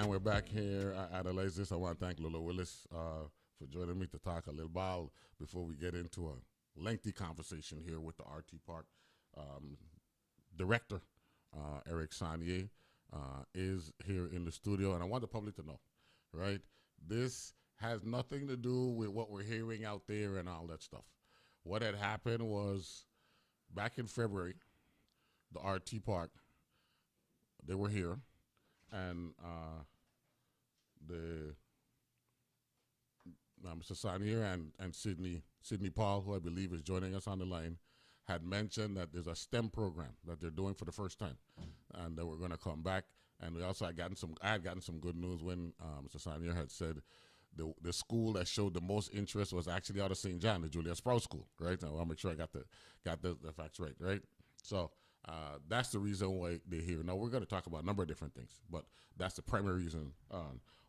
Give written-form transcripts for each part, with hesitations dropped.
and we're back here at Analyze This. I want to thank Lola Willis for joining me to talk a little while before we get into a lengthy conversation here with the RT Park director, Eric Sonnier, is here in the studio, and I want the public to know, right? This has nothing to do with what we're hearing out there and all that stuff. What had happened was back in February, the RT Park, they were here, and Mr. Sonnier and Sydney Paul, who I believe is joining us on the line, had mentioned that there's a STEM program that they're doing for the first time, and that we're going to come back. And we also I had gotten some good news when Mr. Sonnier had said the school that showed the most interest was actually out of St. John, the Julia Sprouse School, right? Now I'll make sure I got the facts right? So that's the reason why they're here. Now we're going to talk about a number of different things, but that's the primary reason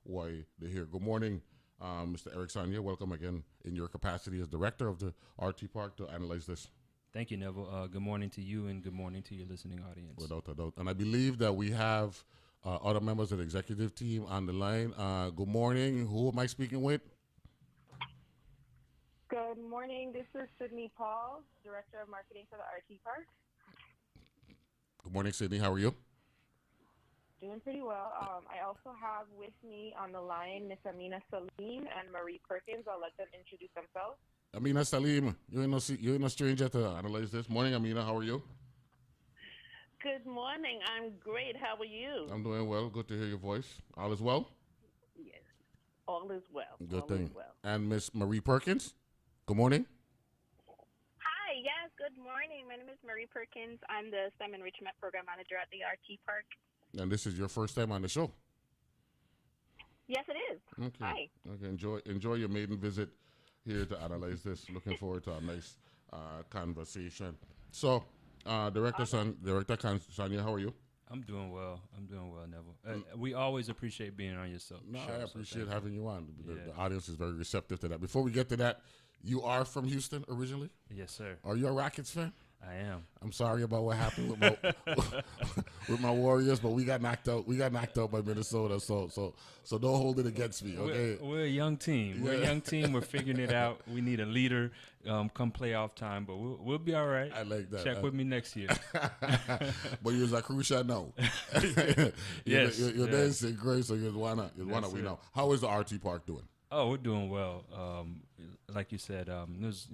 why they're here. Good morning, Mr. Eric Sonnier. Welcome again in your capacity as director of the RT Park to analyze this. Thank you, Neville. Good morning to you, and good morning to your listening audience. Without a doubt. And I believe that we have other members of the executive team on the line. Good morning. Who am I speaking with? Good morning. This is Sydney Paul, Director of Marketing for the RT Park. Good morning, Sydney. How are you? Doing pretty well. I also have with me on the line Miss Ameenah, Saleem, and Marie Perkins. I'll let them introduce themselves. Ameenah, Saleem, you're no stranger to analyze this. Morning, Ameenah. How are you? Good morning. I'm great. How are you? I'm doing well. Good to hear your voice. All is well? Yes. All is well. Good all thing. Is well. And Miss Marie Perkins, good morning. Hi, yes, good morning. My name is Marie Perkins. I'm the STEM Enrichment Program Manager at the RT Park. And this is your first time on the show. Yes, it is. Okay. Hi. Okay. Enjoy your maiden visit here to analyze this. Looking forward to a nice conversation. So, Director Sonnier, how are you? I'm doing well, Neville. We always appreciate being on your show. No, I appreciate having you on. Yeah. The audience is very receptive to that. Before we get to that, you are from Houston originally? Yes, sir. Are you a Rockets fan? I am. I'm sorry about what happened with my with my Warriors, but we got knocked out. We got knocked out by Minnesota, so don't hold it against me, okay? We're a young team. We're a young team. We're figuring it out. We need a leader come playoff time, but we'll be all right. I like that. Check with me next year. But you're like Crucial now. Yes. You're dancing great, so you wanna we know. How is the RT Park doing? Oh, we're doing well. Like you said, there's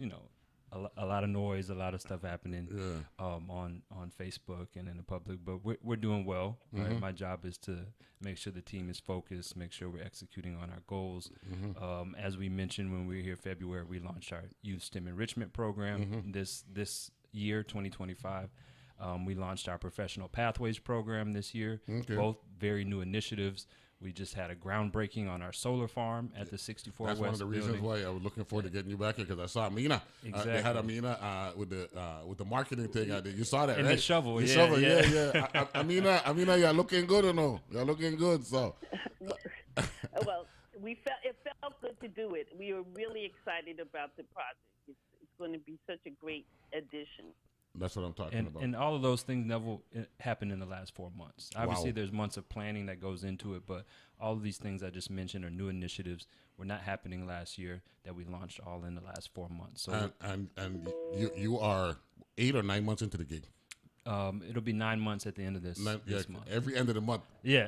a lot of noise, a lot of stuff happening on Facebook and in the public, but we're doing well. Mm-hmm. Right? My job is to make sure the team is focused, make sure we're executing on our goals. Mm-hmm. As we mentioned when we were here February, we launched our Youth STEM Enrichment Program this year, 2025. We launched our Professional Pathways Program this year, both very new initiatives. We just had a groundbreaking on our solar farm at the 64 That's West one of the reasons building. why I was looking forward to getting you back here, because I saw Ameenah. Exactly. They had Ameenah with the marketing thing. You saw that, And right? the shovel, The yeah, shovel, yeah. Ameenah, you're looking good or no? You're looking good, so. Well, it felt good to do it. We were really excited about the project. It's going to be such a great addition. That's what I'm talking about. And all of those things, Neville, happened in the last 4 months. Obviously, Wow. there's months of planning that goes into it, but all of these things I just mentioned are new initiatives. Were not happening last year that we launched all in the last 4 months. So And you are 8 or 9 months into the gig. it'll be 9 months at the end of this month. Every end of the month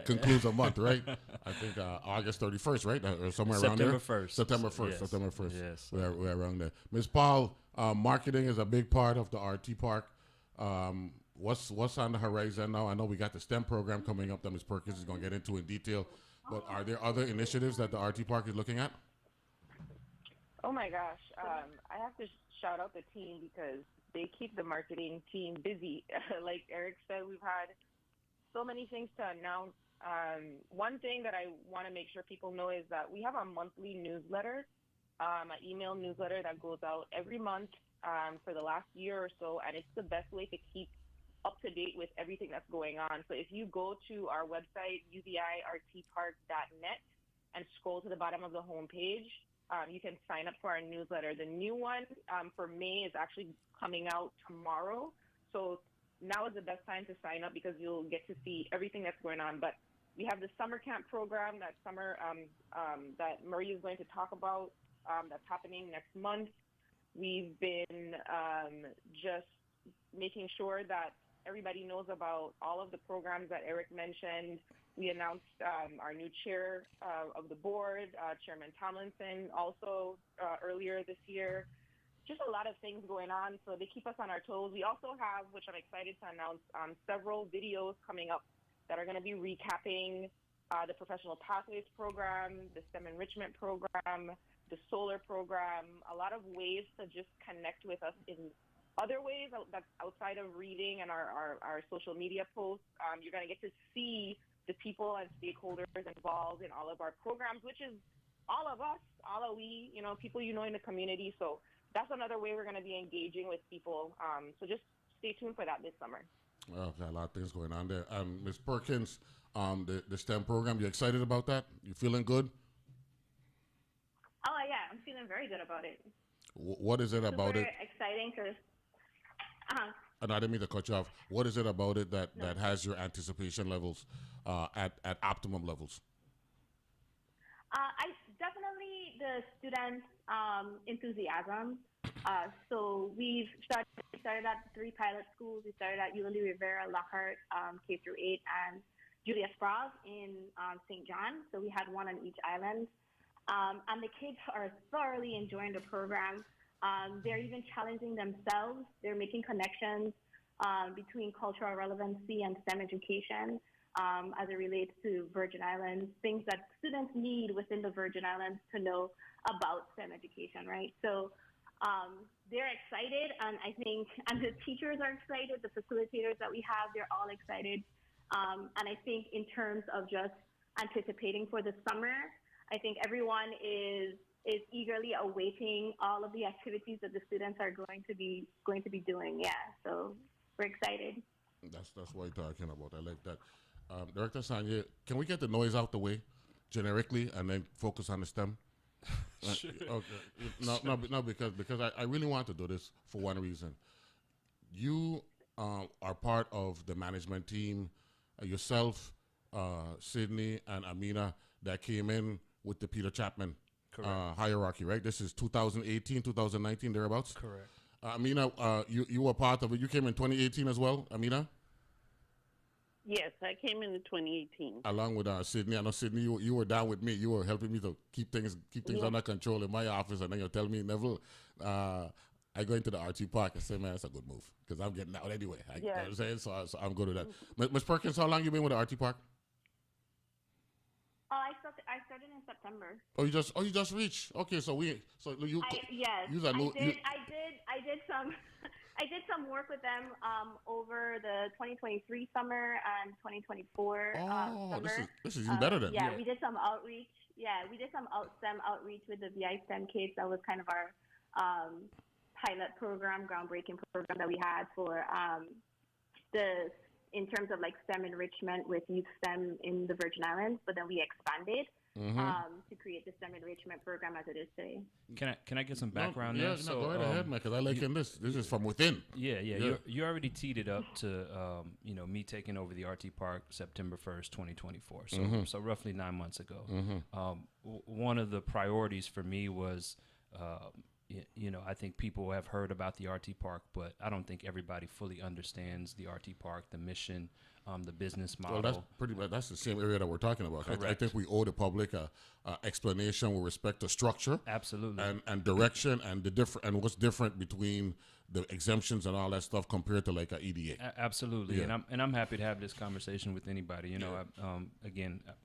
concludes a month, right? I think August 31st, right? Or somewhere around there. September 1st. Yes. September 1st. Yes. We're around there. Ms. Paul, marketing is a big part of the RT Park. What's on the horizon now? I know we got the STEM program coming up that Ms. Perkins is going to get into in detail, but are there other initiatives that the RT Park is looking at? Oh my gosh. I have to shout out the team because they keep the marketing team busy. Like Eric said, we've had so many things to announce. One thing that I want to make sure people know is that we have a monthly newsletter, an email newsletter that goes out every month for the last year or so, and it's the best way to keep up to date with everything that's going on. So if you go to our website, uvirtpark.net, and scroll to the bottom of the homepage, you can sign up for our newsletter. The new one for May is actually coming out tomorrow. So now is the best time to sign up because you'll get to see everything that's going on. But We have the summer camp program that that Marie is going to talk about. That's happening next month. We've been just making sure that everybody knows about all of the programs that Eric mentioned. We announced our new chair of the board, Chairman Tomlinson, also earlier this year. Just a lot of things going on, so they keep us on our toes. We also have, which I'm excited to announce, several videos coming up that are going to be recapping the Professional Pathways program, the STEM Enrichment program, the Solar program, a lot of ways to just connect with us in other ways that's outside of reading and our social media posts. You're going to get to see the people and stakeholders involved in all of our programs, which is all of us, all of we, people in the community. So that's another way we're going to be engaging with people. So just stay tuned for that this summer. Well, got a lot of things going on there. Ms. Perkins, the STEM program, you excited about that? You feeling good? Oh, yeah, I'm feeling very good about it. What is it about it? Super exciting because... And I didn't mean to cut you off. What is it about it that has your anticipation levels at optimum levels? I definitely the students' enthusiasm. So we started at 3 pilot schools. We started at Yulee Rivera, Lockhart, K through 8, and Julia Sprague in St. John. So we had one on each island. And the kids are thoroughly enjoying the program. They're even challenging themselves. They're making connections between cultural relevancy and STEM education as it relates to Virgin Islands, things that students need within the Virgin Islands to know about STEM education, right? So they're excited, and I think, and the teachers are excited, the facilitators that we have, they're all excited. And I think in terms of just anticipating for the summer, I think everyone is eagerly awaiting all of the activities that the students are going to be doing. Yeah, so we're excited. That's what I'm talking about. I like that. Director Sonnier, can we get the noise out the way generically and then focus on the STEM? Sure. Okay. No, because I really want to do this for one reason. You are part of the management team, yourself, Sydney, and Ameenah, that came in with the Peter Chapman hierarchy, right? This is 2018, 2019, thereabouts? Correct. Ameenah, you were part of it. You came in 2018 as well, Ameenah? Yes, I came in 2018. Along with Sydney. I know, Sydney, you were down with me. You were helping me to keep things under control in my office. And then you'll tell me, Neville, I go into the RT Park and say, man, that's a good move because I'm getting out anyway. You know what I'm saying? So I'm good with that. Ms. Perkins, how long you been with the RT Park? Oh, I started in September. Oh, you just reached. Okay, so you. Yes, I did some. I did some work with them over the 2023 summer and 2024 summer. This is even better then. Yeah, we did some outreach. Yeah, we did some STEM outreach with the VI STEM kids. That was kind of our pilot program, groundbreaking program that we had for in terms of like STEM enrichment with youth STEM in the Virgin Islands. But then we expanded to create the STEM enrichment program as it is today. Can I get some background there? So, go right ahead, man, because I like this. This is from within. Yeah. You already teed it up to me taking over the RT Park September 1st, 2024. So roughly 9 months ago. One of the priorities for me was I think people have heard about the RT Park, but I don't think everybody fully understands the RT Park, the mission, the business model. Well, that's the same area that we're talking about. I think we owe the public a explanation with respect to structure, absolutely, and direction, and and what's different between the exemptions and all that stuff compared to like a EDA. Absolutely, yeah. and I'm happy to have this conversation with anybody. I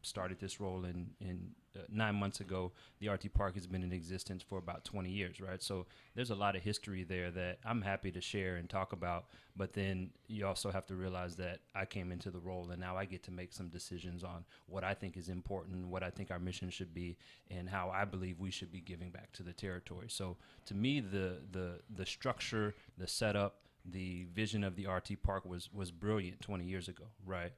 started this role in 9 months ago. The RT Park has been in existence for about 20 years, right? So there's a lot of history there that I'm happy to share and talk about. But then you also have to realize that I came into the role and now I get to make some decisions on what I think is important, what I think our mission should be, and how I believe we should be giving back to the territory. So to me, the structure, the setup, the vision of the RT Park was brilliant 20 years ago, right?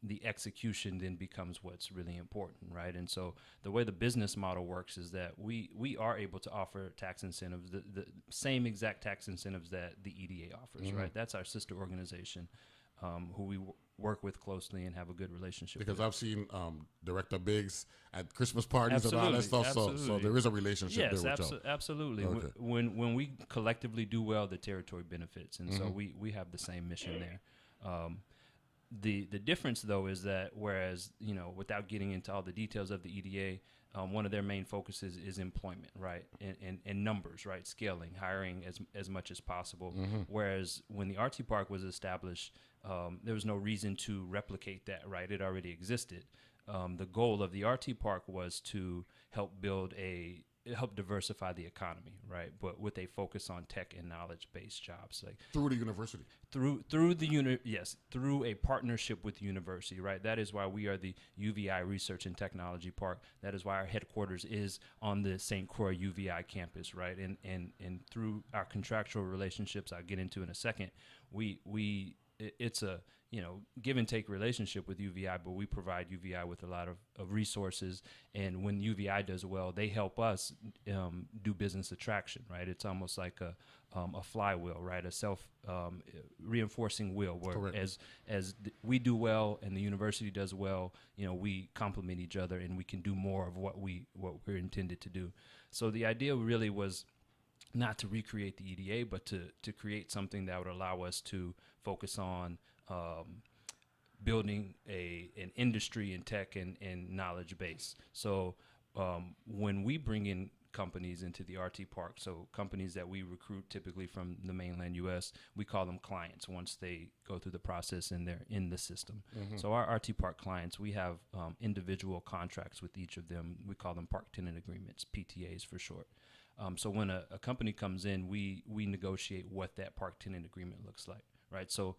The execution then becomes what's really important, right? And so the way the business model works is that we are able to offer tax incentives, the same exact tax incentives that the EDA offers, right? That's our sister organization. who we work with closely and have a good relationship Because with. I've seen Director Biggs at Christmas parties and all that stuff. So there is a relationship there with y'all. Absolutely. Okay. When we collectively do well, the territory benefits, and so we have the same mission there. The difference, though, is that whereas, without getting into all the details of the EDA, one of their main focuses is employment, right, and numbers, right, scaling, hiring as much as possible. Whereas when the RT Park was established, there was no reason to replicate that, right? It already existed. The goal of the RT Park was to help diversify the economy, right? But with a focus on tech and knowledge-based jobs, like Through the university. Through a partnership with the university, right? That is why we are the UVI Research and Technology Park. That is why our headquarters is on the St. Croix UVI campus, right? And through our contractual relationships, I'll get into in a second, it's a give and take relationship with UVI, but we provide UVI with a lot of resources. And when UVI does well, they help us do business attraction, right? It's almost like a flywheel, right? A self reinforcing wheel, where we do well and the university does well, we complement each other and we can do more of what we're intended to do. So the idea really was not to recreate the EDA, but to create something that would allow us to focus on building an industry in tech and knowledge base. So when we bring in companies into the RT Park, so companies that we recruit typically from the mainland U.S., we call them clients once they go through the process and they're in the system. So our RT Park clients, we have individual contracts with each of them. We call them Park Tenant Agreements, PTAs for short. So when a company comes in, we negotiate what that Park Tenant Agreement looks like, right? So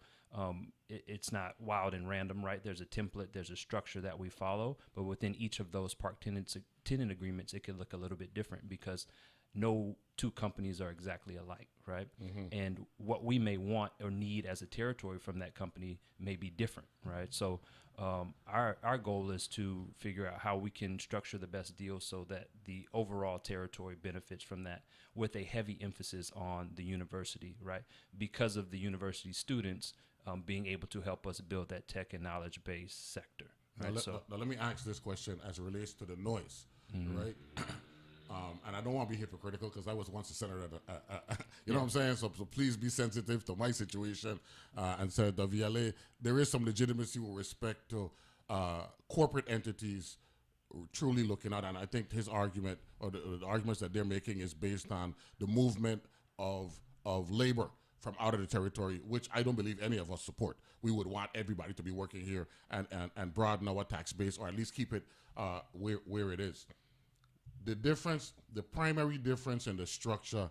it's not wild and random, right? There's a template, there's a structure that we follow, but within each of those Park Tenant Agreements, it could look a little bit different because no two companies are exactly alike, right? And what we may want or need as a territory from that company may be different, right? So our goal is to figure out how we can structure the best deal so that the overall territory benefits from that, with a heavy emphasis on the university, right? Because of the university students being able to help us build that tech and knowledge-based sector. Right? Now let me ask this question as it relates to the noise, right? And I don't want to be hypocritical because I was once a senator. You know what I'm saying? So please be sensitive to my situation. And Senator VLA, there is some legitimacy with respect to corporate entities truly looking out. And I think his argument, or the arguments that they're making, is based on the movement of labor from out of the territory, which I don't believe any of us support. We would want everybody to be working here and broaden our tax base, or at least keep it where it is. The primary difference in the structure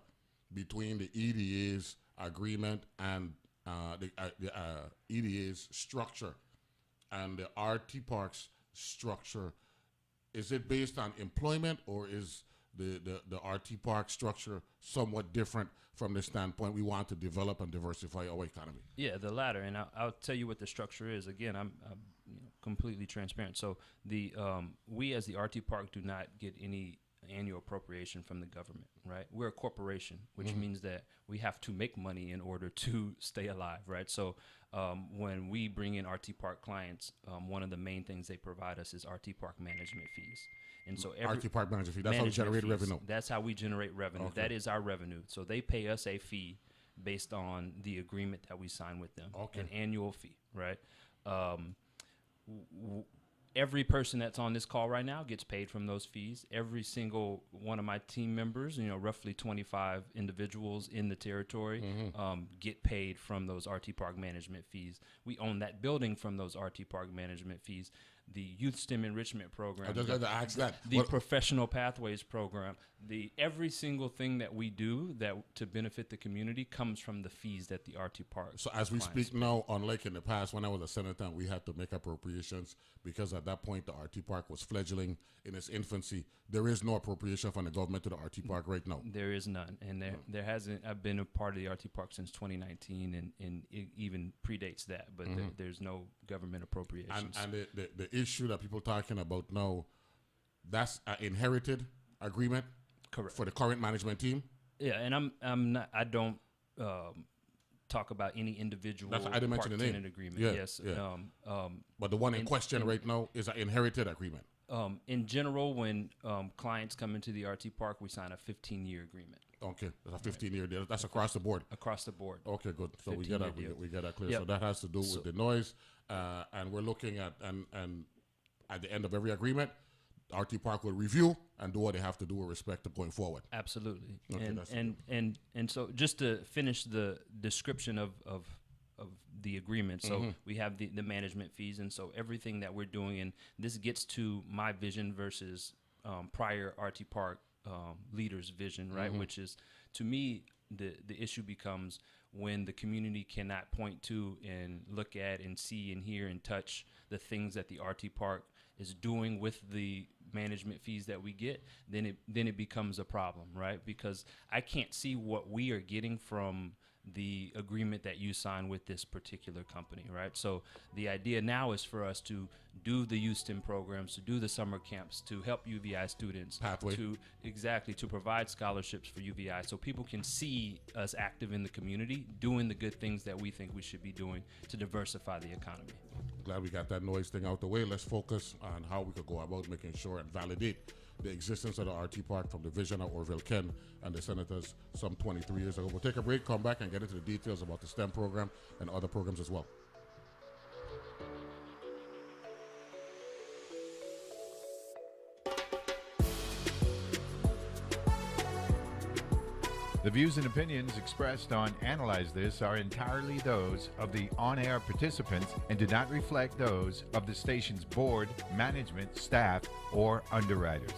between the EDA's agreement and the EDA's structure and the RT Park's structure, is it based on employment, or is the RT Park structure somewhat different from the standpoint we want to develop and diversify our economy? Yeah, the latter, and I'll tell you what the structure is. Again, I'm completely transparent. So we as the RT Park do not get any annual appropriation from the government, right? We're a corporation, which means that we have to make money in order to stay alive, right? So when we bring in RT Park clients, one of the main things they provide us is RT Park management fees. And so RT Park management fee, that's how we generate revenue. That's how we generate revenue. Okay. That is our revenue. So they pay us a fee based on the agreement that we sign with them, an annual fee, right? Every person that's on this call right now gets paid from those fees. Every single one of my team members, roughly 25 individuals in the territory, get paid from those RT Park management fees. We own that building from those RT Park management fees. The Youth STEM Enrichment Program, I just got to ask that. The Professional Pathways Program, every single thing that we do that to benefit the community comes from the fees that the RT Park. So as we speak now, unlike in the past when I was a senator, we had to make appropriations because at that point the RT Park was fledgling in its infancy. There is no appropriation from the government to the RT Park right now. There is none, and there hasn't. I've been a part of the RT Park since 2019, and it even predates that. But there's no government appropriations. And the issue that people talking about now, that's an inherited agreement. Correct. For the current management team. Yeah, and I'm not. I don't talk about any individual I didn't mention the name. tenant agreement. Yeah, Yes. yeah. But the one in question right now is an inherited agreement. In general, when clients come into the RT Park, we sign a 15-year agreement. Okay, that's a 15-year deal. That's across the board. Across the board. Okay, good. So we get that clear. Yep. So that has to do with the noise, and we're looking at and at the end of every agreement, RT Park will review and do what they have to do with respect to going forward. Absolutely. Okay, and so just to finish the description of the agreement. So we have the management fees, and so everything that we're doing, and this gets to my vision versus prior RT Park leaders' vision, right? Which is, to me, the issue becomes when the community cannot point to and look at and see and hear and touch the things that the RT Park is doing with the management fees that we get, then it becomes a problem, right? Because I can't see what we are getting from the agreement that you sign with this particular company, right? So the idea now is for us to do the youth STEM programs, to do the summer camps, to help UVI students, Pathway. to provide scholarships for UVI, so people can see us active in the community, doing the good things that we think we should be doing to diversify the economy. Glad we got that noise thing out the way. Let's focus on how we could go about making sure and validate the existence of the RT Park from the vision of Orville Ken and the senators some 23 years ago. We'll take a break, come back, and get into the details about the STEM program and other programs as well. The views and opinions expressed on Analyze This are entirely those of the on-air participants and do not reflect those of the station's board, management, staff, or underwriters.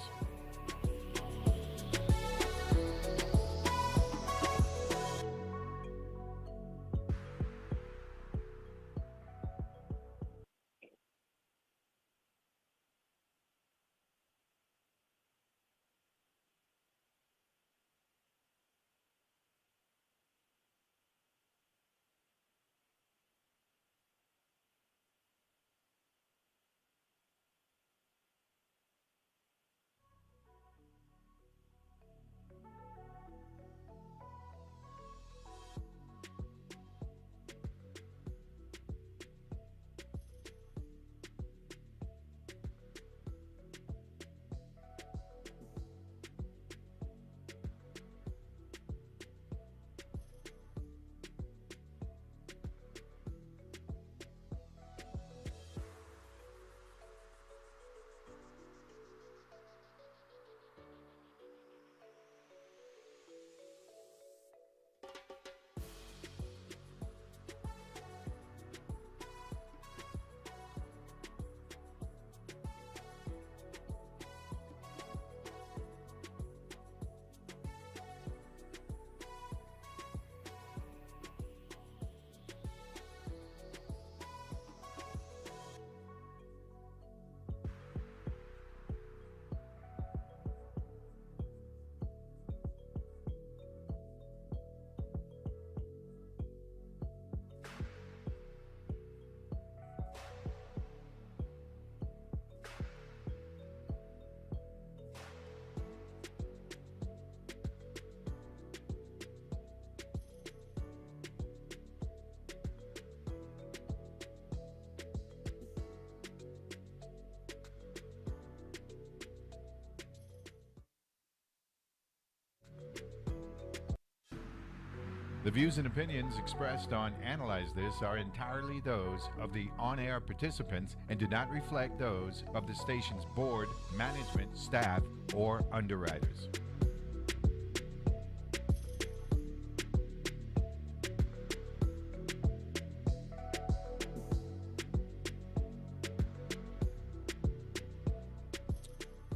The views and opinions expressed on Analyze This are entirely those of the on-air participants and do not reflect those of the station's board, management, staff, or underwriters.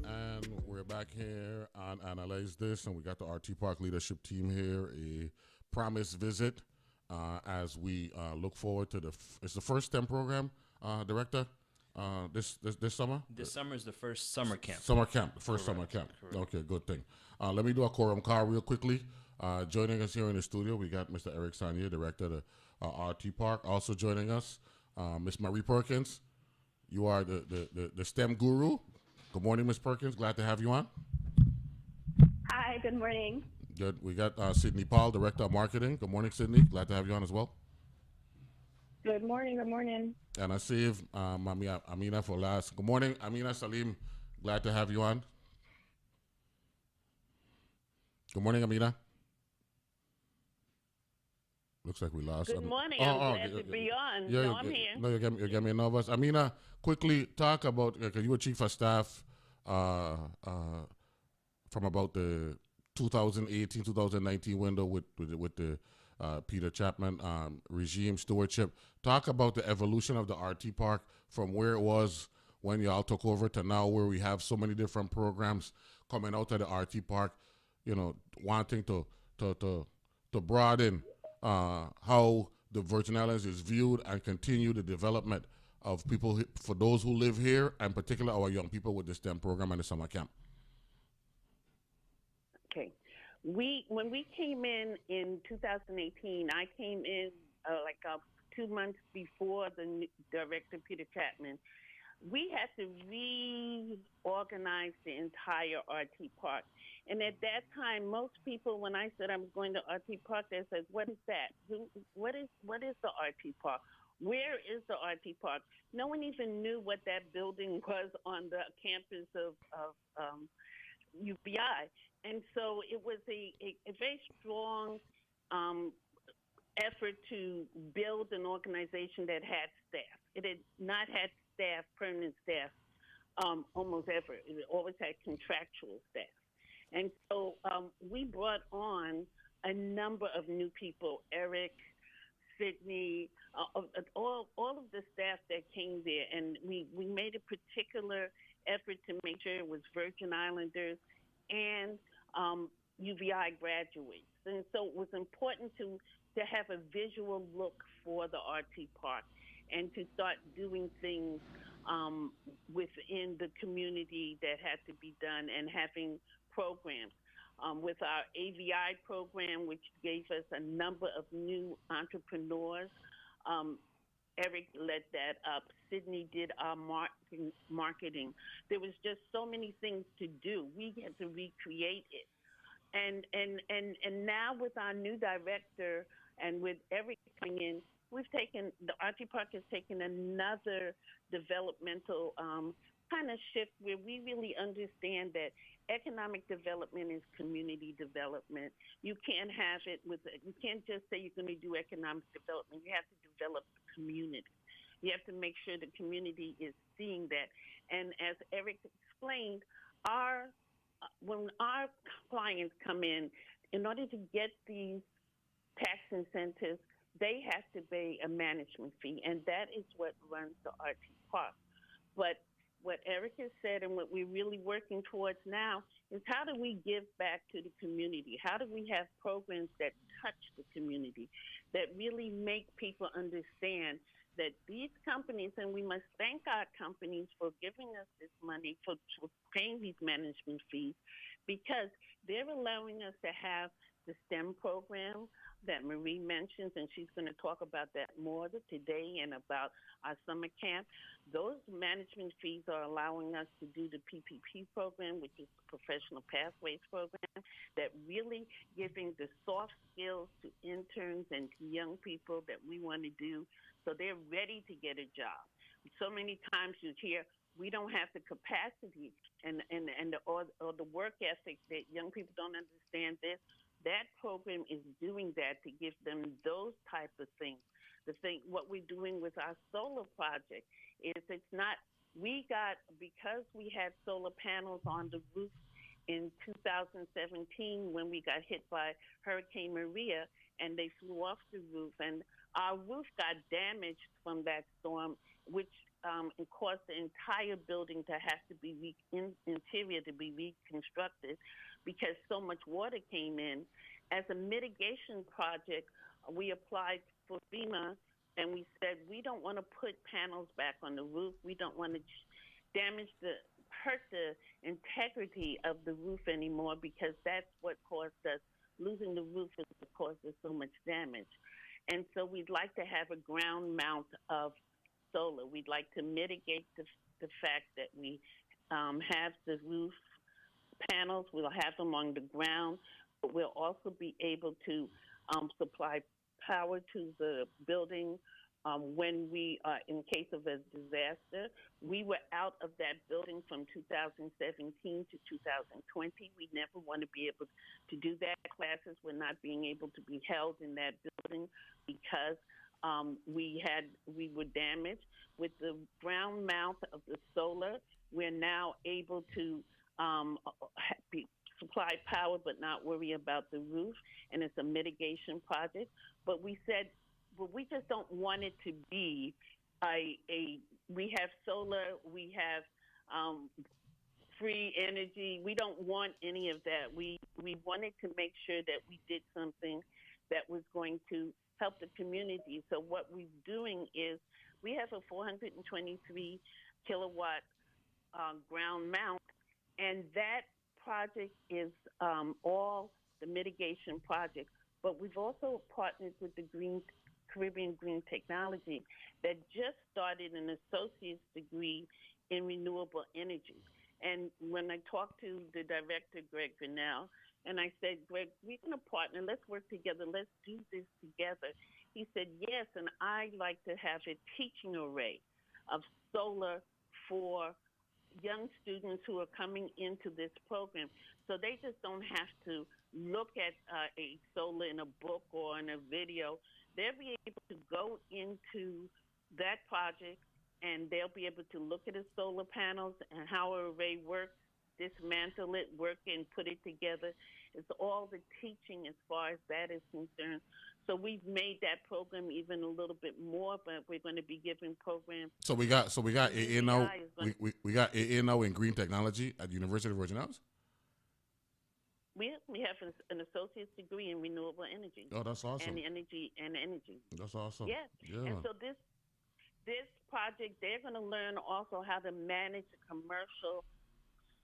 And we're back here on Analyze This, and we got the RT Park leadership team here. A promised visit as we look forward to it's the first STEM program, Director, this summer? This summer is the first summer camp. Summer camp, the first summer camp. Correct. Okay, good thing. Let me do a quorum call real quickly. Joining us here in the studio, we got Mr. Eric Sonnier, Director of RT Park. Also joining us, Miss Marie Perkins. You are the STEM guru. Good morning, Miss Perkins. Glad to have you on. Hi, good morning. Good. We got Sydney Paul, Director of Marketing. Good morning, Sydney. Glad to have you on as well. Good morning. Good morning. And I save Ameenah for last. Good morning, Ameenah. Saleem. Glad to have you on. Good morning, Ameenah. Looks like we lost. Good morning. I'm glad to be on. Yeah, no, I'm here. No, you're getting me nervous. Ameenah, quickly talk about, because you were chief of staff from about the 2018-2019 window with the Peter Chapman regime stewardship. Talk about the evolution of the RT Park from where it was when y'all took over to now, where we have so many different programs coming out of the RT Park. You know, wanting to broaden how the Virgin Islands is viewed and continue the development of people for those who live here, and particularly our young people with the STEM program and the summer camp. Okay. When we came in 2018, I came in 2 months before the new director, Peter Chapman. We had to reorganize the entire RT Park. And at that time, most people, when I said I'm going to RT Park, they said, what is that? What is the RT Park? Where is the RT Park? No one even knew what that building was on the campus of UBI. And so it was a very strong effort to build an organization that had staff. It had not had staff, permanent staff, almost ever. It always had contractual staff. And so we brought on a number of new people, Eric, Sydney, all of the staff that came there. And we made a particular effort to make sure it was Virgin Islanders and UBI graduates. And so it was important to have a visual look for the RT Park and to start doing things within the community that had to be done and having programs. With our AVI program, which gave us a number of new entrepreneurs, Eric led that up. Sydney did our marketing. There was just so many things to do. We had to recreate it. And now with our new director and with Eric coming in, the RT Park has taken another developmental kind of shift where we really understand that economic development is community development. You can't have it you can't just say you're going to do economic development. You have to develop the community. You have to make sure the community is seeing that. And as Eric explained, when our clients come in order to get these tax incentives, they have to pay a management fee, and that is what runs the RT Park. But what Eric has said and what we're really working towards now is how do we give back to the community? How do we have programs that touch the community, that really make people understand that these companies, and we must thank our companies for giving us this money, for paying these management fees, because they're allowing us to have the STEM program that Marie mentions, and she's going to talk about that more today and about our summer camp. Those management fees are allowing us to do the PPP program, which is the Professional Pathways program, that really giving the soft skills to interns and to young people that we want to do so they're ready to get a job. So many times you hear, we don't have the capacity or the work ethic that young people don't understand this. That program is doing that to give them those types of things. What we're doing with our solar project is because we had solar panels on the roof in 2017 when we got hit by Hurricane Maria and they flew off the roof, and our roof got damaged from that storm, which it caused the entire building to have to be interior to be reconstructed because so much water came in. As a mitigation project, we applied for FEMA, and we said we don't want to put panels back on the roof. We don't want to hurt the integrity of the roof anymore, because that's what caused us. Losing the roof is what caused us so much damage. And so we'd like to have a ground mount of solar. We'd like to mitigate the fact that we have the roof panels. We'll have them on the ground. but we'll also be able to supply power to the building when we are in case of a disaster. We were out of that building from 2017 to 2020. We never want to be able to do that. Classes were not being able to be held in that building because we were damaged. With the ground mount of the solar, we're now able to supply power but not worry about the roof, and it's a mitigation project. But we said, but we just don't want it to be we have solar, we have free energy. We don't want any of that. We wanted to make sure that we did something that was going to help the community. So what we're doing is we have a 423 kilowatt ground mount, and that project is all the mitigation project. But we've also partnered with the Caribbean Green Technology that just started an associate's degree in renewable energy. And when I talked to the director, Greg Grinnell, and I said, Greg, we're going to partner. Let's work together. Let's do this together. He said, yes, and I'd like to have a teaching array of solar for young students who are coming into this program. So they just don't have to look at a solar in a book or in a video. They'll be able to go into that project, and they'll be able to look at the solar panels and how an array works, dismantle it, work and put it together. It's all the teaching as far as that is concerned. So we've made that program even a little bit more, but we're going to be giving programs. So we got ANO, we got ANO in green technology at the University of Virgin Islands. We have an associate's degree in renewable energy. Oh, that's awesome. And energy. That's awesome. Yeah. And so this project, they're going to learn also how to manage a commercial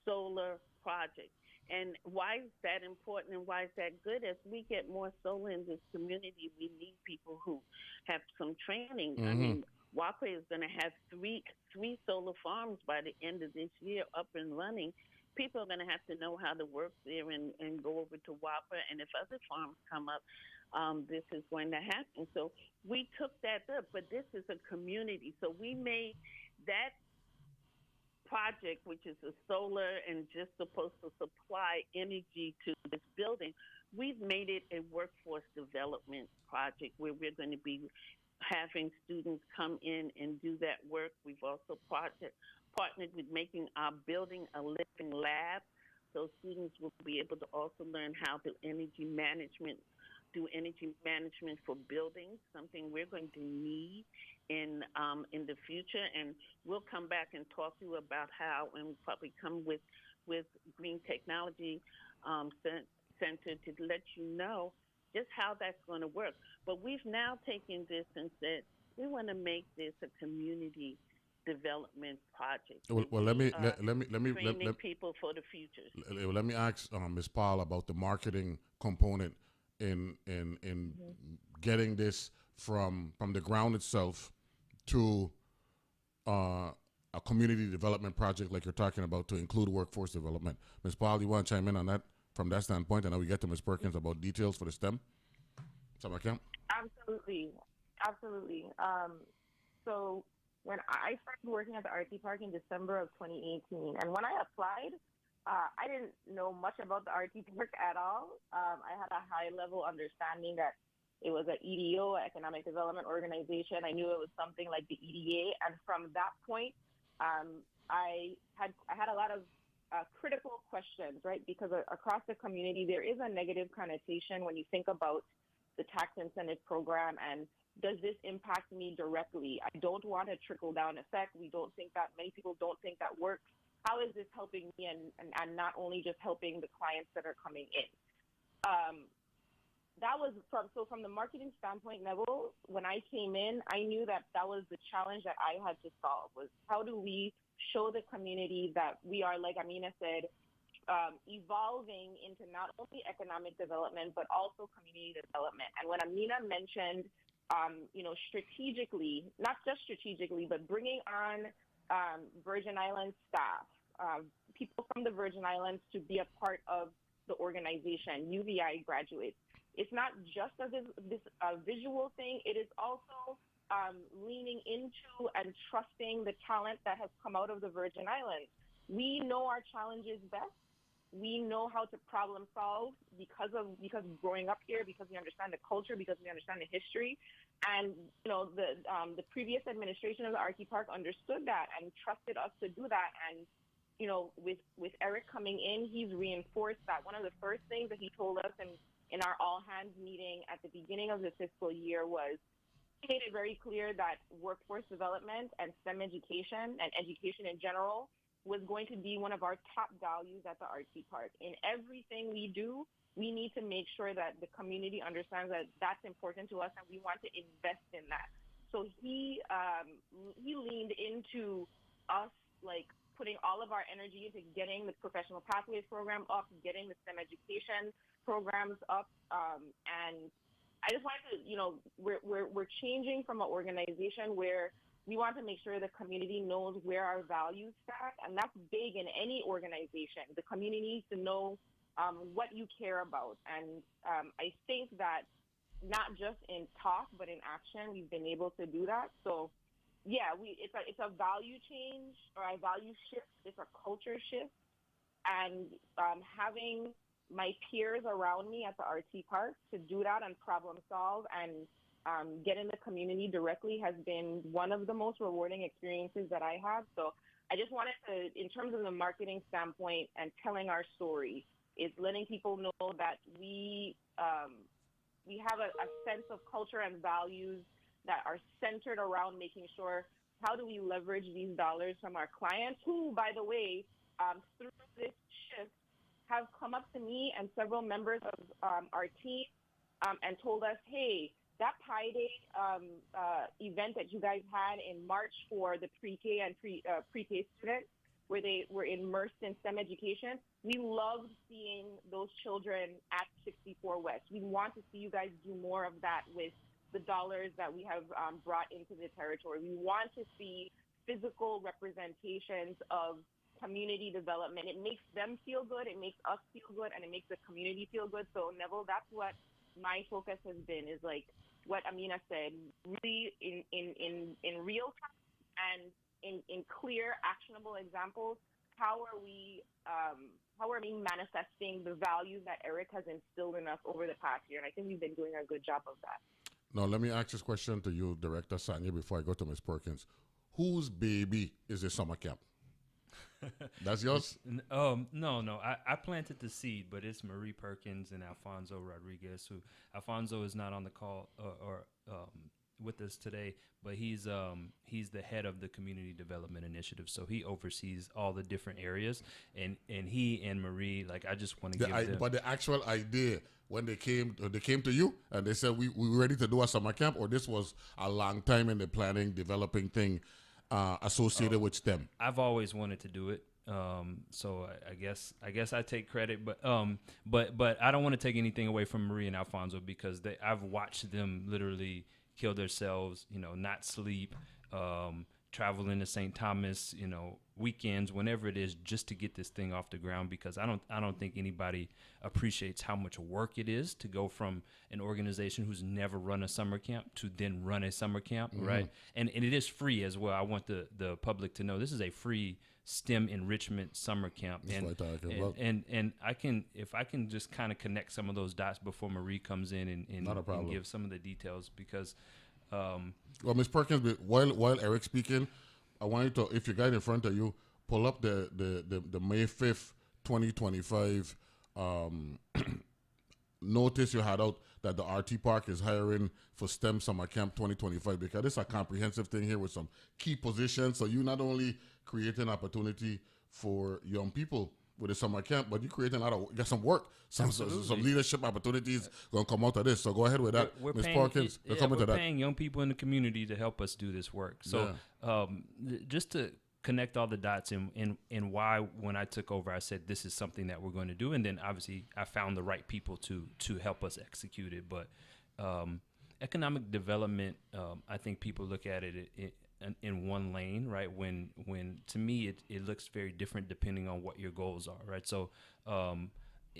solar project. And why is that important and why is that good? As we get more solar in this community, we need people who have some training. I mean, WAPA is going to have three solar farms by the end of this year up and running. People are going to have to know how to work there and go over to WAPA. And if other farms come up, this is going to happen. So we took that up, but this is a community. So we made that project, which is a solar and just supposed to supply energy to this building, we've made it a workforce development project where we're going to be having students come in and do that work. We've also partnered with making our building a living lab, so students will be able to also learn how to do energy management for buildings, something we're going to need in the future. And we'll come back and talk to you about how, and we'll probably come with Green Technology Center to let you know just how that's going to work. But we've now taken this and said we want to make this a community development project. Well, let me training people for the future. Let me ask Ms. Paul about the marketing component in getting this from the ground itself to a community development project like you're talking about, to include workforce development. Ms. Paul, you want to chime in on that from that standpoint? And then we get to Ms. Perkins about details for the STEM. Summer camp? Absolutely. So when I started working at the RT Park in December of 2018, and when I applied, I didn't know much about the RT Park at all. I had a high-level understanding that it was an EDO, Economic Development Organization. I knew it was something like the EDA, and from that point, I had a lot of critical questions, right? Because across the community, there is a negative connotation when you think about the tax incentive program and does this impact me directly? I don't want a trickle-down effect. We don't think that, many people don't think that works. How is this helping me and not only just helping the clients that are coming in? That was from the marketing standpoint, Neville, when I came in, I knew that was the challenge that I had to solve, was how do we show the community that we are, like Ameenah said, evolving into not only economic development, but also community development. And when Ameenah mentioned, strategically, not just strategically, but bringing on Virgin Islands staff, people from the Virgin Islands to be a part of the organization, UVI graduates. It's not just this visual thing. It is also leaning into and trusting the talent that has come out of the Virgin Islands. We know our challenges best. We know how to problem solve because growing up here, because we understand the culture, because we understand the history. And, the previous administration of the RT Park understood that and trusted us to do that. And, with Eric coming in, he's reinforced that. One of the first things that he told us in our all hands meeting at the beginning of the fiscal year was, he made it very clear that workforce development and STEM education and education in general was going to be one of our top values at the RT Park. In everything we do, we need to make sure that the community understands that that's important to us and we want to invest in that. So he leaned into us, like, putting all of our energy into getting the professional pathways program up, getting the STEM education programs up, and I just wanted to, we're changing from an organization where we want to make sure the community knows where our values stack, and that's big in any organization. The community needs to know what you care about, and I think that not just in talk but in action, we've been able to do that. So, yeah, it's a value change or a value shift. It's a culture shift, and having my peers around me at the RT Park to do that and problem solve and get in the community directly has been one of the most rewarding experiences that I have. So I just wanted to, in terms of the marketing standpoint and telling our story, is letting people know that we have a sense of culture and values that are centered around making sure how do we leverage these dollars from our clients who, by the way, through this shift have come up to me and several members of our team and told us, hey, that Pi Day event that you guys had in March for the pre-K and pre-K students, where they were immersed in STEM education, we loved seeing those children at 64 West. We want to see you guys do more of that with the dollars that we have brought into the territory. We want to see physical representations of community development. It makes them feel good, it makes us feel good, and it makes the community feel good. So, Neville, that's what my focus has been, is like what Ameenah said, really in real time and in clear, actionable examples. How are we manifesting the values that Eric has instilled in us over the past year? And I think we've been doing a good job of that. Now, let me ask this question to you, Director Sonnier, before I go to Ms. Perkins. Whose baby is this summer camp? That's yours? No. I planted the seed, but it's Marie Perkins and Alfonso Rodriguez. Who Alfonso is not on the call or with us today, but he's the head of the Community Development Initiative. So he oversees all the different areas, and he and Marie, like, I just want to give them. But the actual idea, when they came to you and they said we were ready to do a summer camp, or this was a long time in the planning, developing thing associated with STEM? I've always wanted to do it. So I guess I take credit, but I don't want to take anything away from Marie and Alfonso, because I've watched them literally kill themselves, not sleep, travel into St. Thomas, weekends, whenever it is, just to get this thing off the ground, because I don't think anybody appreciates how much work it is to go from an organization who's never run a summer camp to then run a summer camp, right? And it is free as well. I want the public to know this is a free STEM enrichment summer camp. And I can, if I can just kind of connect some of those dots before Marie comes in and give some of the details, because well, Ms. Perkins, while Eric's speaking, I want you to, if you got it in front of you, pull up the May 5th, 2025 notice you had out that the RT Park is hiring for STEM Summer Camp 2025, because it's a comprehensive thing here with some key positions. So you not only create an opportunity for young people with the summer camp, but you create get some work, some leadership opportunities going to come out of this. So go ahead with that, Ms. Perkins. We're paying young people in the community to help us do this work. So just to connect all the dots and why, when I took over, I said this is something that we're going to do, and then obviously I found the right people to help us execute it. But economic development, I think people look at it in one lane, right? When to me it looks very different depending on what your goals are, right? So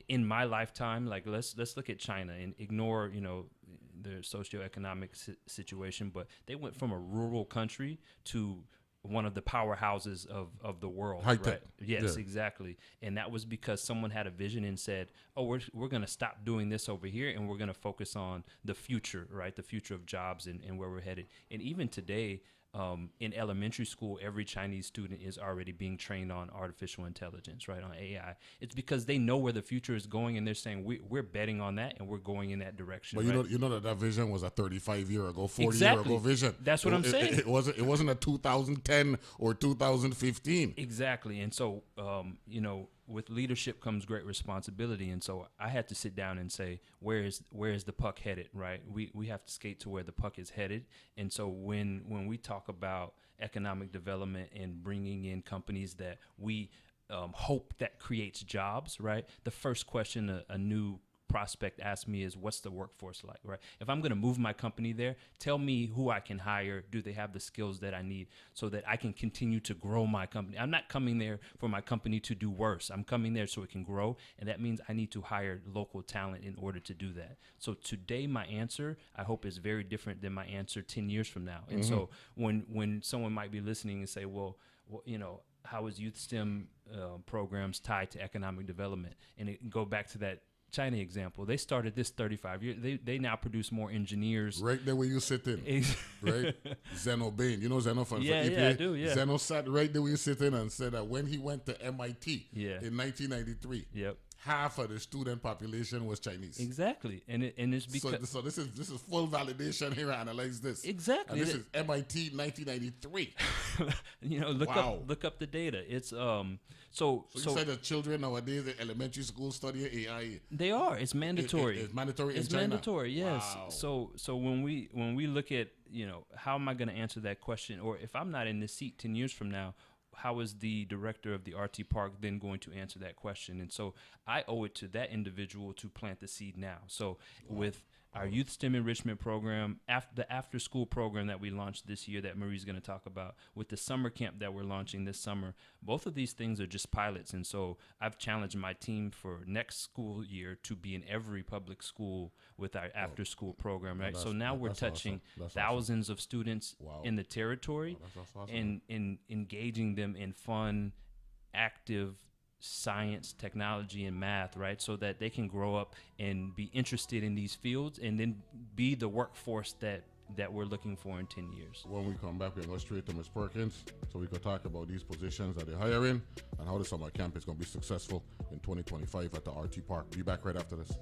in my lifetime, like let's look at China and ignore, their socioeconomic situation, but they went from a rural country to one of the powerhouses of the world. High tech. Right? Yes, Yeah. exactly. And that was because someone had a vision and said, oh, we're going to stop doing this over here and we're going to focus on the future, right? The future of jobs and where we're headed. And even today, in elementary school, every Chinese student is already being trained on artificial intelligence, right, on AI. It's because they know where the future is going, and they're saying we're betting on that, and we're going in that direction. But right? you know that vision was a 35-year ago, 40-year Exactly. ago vision. That's what I'm saying. It wasn't a 2010 or 2015. Exactly. And so, with leadership comes great responsibility. And so I had to sit down and say, where is the puck headed, right? We have to skate to where the puck is headed. And so when we talk about economic development and bringing in companies that we hope that creates jobs, right? The first question a new prospect asks me is, what's the workforce like, right? If I'm going to move my company there, tell me who I can hire. Do they have the skills that I need so that I can continue to grow my company? I'm not coming there for my company to do worse. I'm coming there so it can grow. And that means I need to hire local talent in order to do that. So today, my answer, I hope, is very different than my answer 10 years from now. And so when someone might be listening and say, well, how is youth STEM programs tied to economic development? And it go back to that China example. They started this 35 years. They now produce more engineers. Right there where you sit in, right? Zeno Bain. You know Zeno from EPA? Yeah, I do, yeah. Zeno sat right there where you sit in and said that when he went to MIT in 1993, Yep. half of the student population was Chinese. Exactly. And it's because So this is full validation here. Analyze this. Exactly. And this is MIT 1993. Look up the data. It's So you said that children nowadays in elementary school study AI. They are. It's mandatory. It's mandatory in It's China. mandatory. Yes. Wow. So when we look at how am I going to answer that question, or if I'm not in this seat 10 years from now, how is the director of the RT Park then going to answer that question? And so I owe it to that individual to plant the seed now. So with our Youth STEM Enrichment program, the after-school program that we launched this year that Marie's going to talk about, with the summer camp that we're launching this summer, both of these things are just pilots. And so I've challenged my team for next school year to be in every public school with our after-school program, right? So now we're touching thousands of students in the territory and engaging them in fun, active science, technology, and math, right? So that they can grow up and be interested in these fields and then be the workforce that we're looking for in 10 years. When we come back, we're going to go straight to Ms. Perkins so we can talk about these positions that they're hiring and how the summer camp is going to be successful in 2025 at the RT Park. Be back right after this.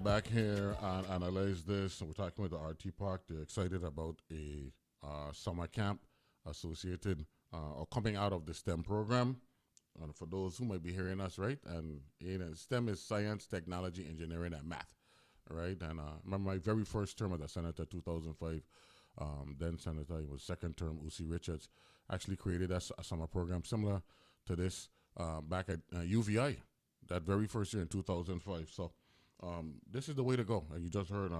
back here and analyze this. We're talking with the RT Park. They're excited about a summer camp associated or coming out of the STEM program. And for those who might be hearing us, right? And STEM is science, technology, engineering, and math, right? And I remember my very first term as a senator, 2005. Then Senator, it was second term, Uzi Richards, actually created a summer program similar to this back at UVI, that very first year in 2005. So this is the way to go. You just heard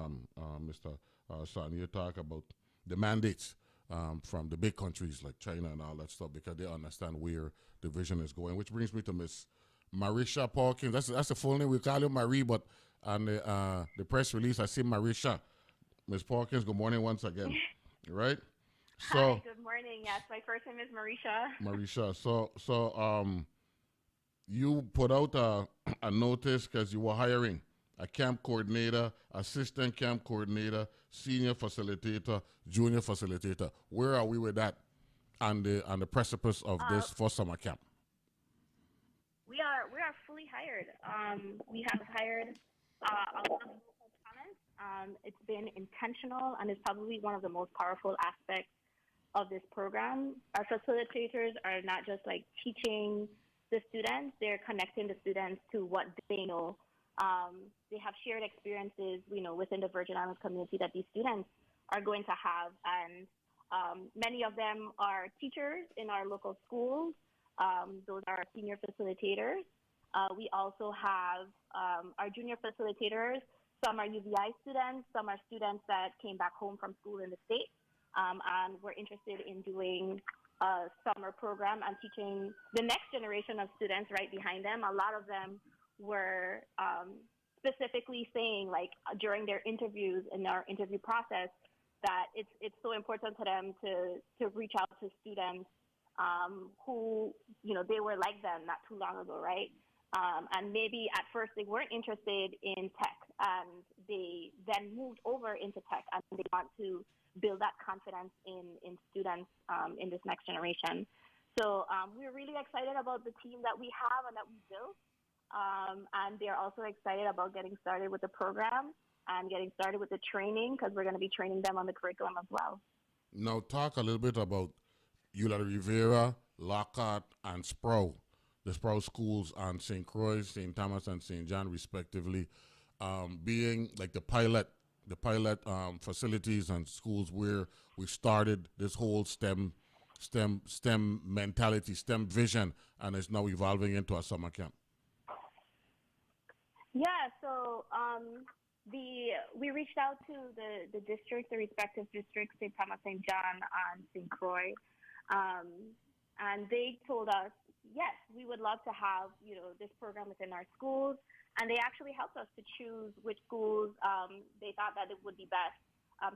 Mr. Sonnier talk about the mandates from the big countries like China and all that stuff, because they understand where the vision is going. Which brings me to Miss Marisha Perkins. That's the full name. We call her Marie, but on the press release, I see Marisha. Miss Perkins, good morning once again. Right? So, hi, good morning. Yes, my first name is Marisha. Marisha, so you put out a notice because you were hiring a camp coordinator, assistant camp coordinator, senior facilitator, junior facilitator. Where are we with that on the precipice of this for summer camp? We are fully hired. We have hired a lot of local talent. It's been intentional, and it's probably one of the most powerful aspects of this program. Our facilitators are not just like teaching the students; they're connecting the students to what they know. They have shared experiences, within the Virgin Islands community that these students are going to have, and many of them are teachers in our local schools. Those are our senior facilitators. We also have our junior facilitators. Some are UVI students, some are students that came back home from school in the States, and we're interested in doing a summer program and teaching the next generation of students right behind them. A lot of them were specifically saying, like, during their interviews in our interview process, that it's so important to them to reach out to students who, they were like them not too long ago, right? And maybe at first they weren't interested in tech, and they then moved over into tech, and they want to build that confidence in students in this next generation. So we're really excited about the team that we have and that we built, and they're also excited about getting started with the program and getting started with the training, because we're going to be training them on the curriculum as well. Now talk a little bit about Eula Rivera, Lockhart, and Sproul. The Sproul schools on St. Croix, St. Thomas, and St. John, respectively, being like the pilot facilities and schools where we started this whole STEM mentality, STEM vision, and it's now evolving into a summer camp. Yeah, so we reached out to the districts, the respective districts, St. Thomas, St. John, and St. Croix, and they told us, yes, we would love to have, this program within our schools. And they actually helped us to choose which schools they thought that it would be best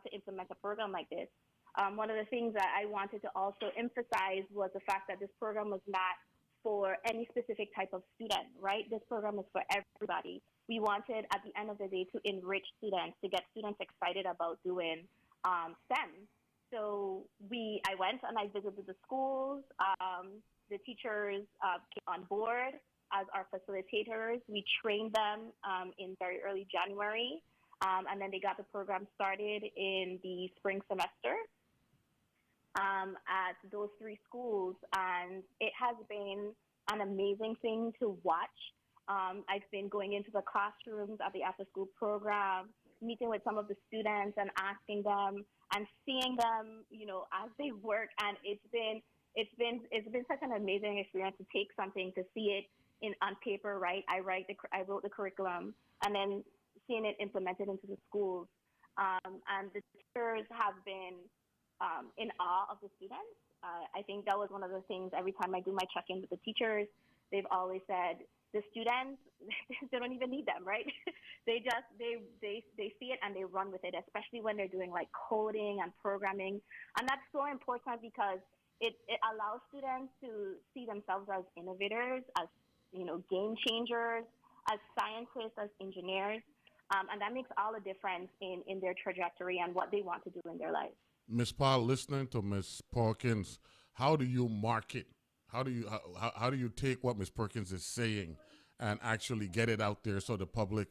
to implement a program like this. One of the things that I wanted to also emphasize was the fact that this program was not for any specific type of student, right? This program is for everybody. We wanted, at the end of the day, to enrich students, to get students excited about doing STEM. So I went and I visited the schools. The teachers came on board as our facilitators. We trained them in very early January, and then they got the program started in the spring semester at those three schools, and it has been an amazing thing to watch. I've been going into the classrooms at the after-school program, meeting with some of the students and asking them and seeing them, as they work, and it's been such an amazing experience to take something, to see it on paper, right? I wrote the curriculum, and then seeing it implemented into the schools. And the teachers have been in awe of the students. I think that was one of the things. Every time I do my check-in with the teachers, they've always said the students, they don't even need them, right? they see it and they run with it, especially when they're doing like coding and programming, and that's so important because it allows students to see themselves as innovators, as game changers, as scientists, as engineers, and that makes all the difference in their trajectory and what they want to do in their life. Ms. Paul, listening to Ms. Perkins, how do you market? How do you take what Ms. Perkins is saying and actually get it out there so the public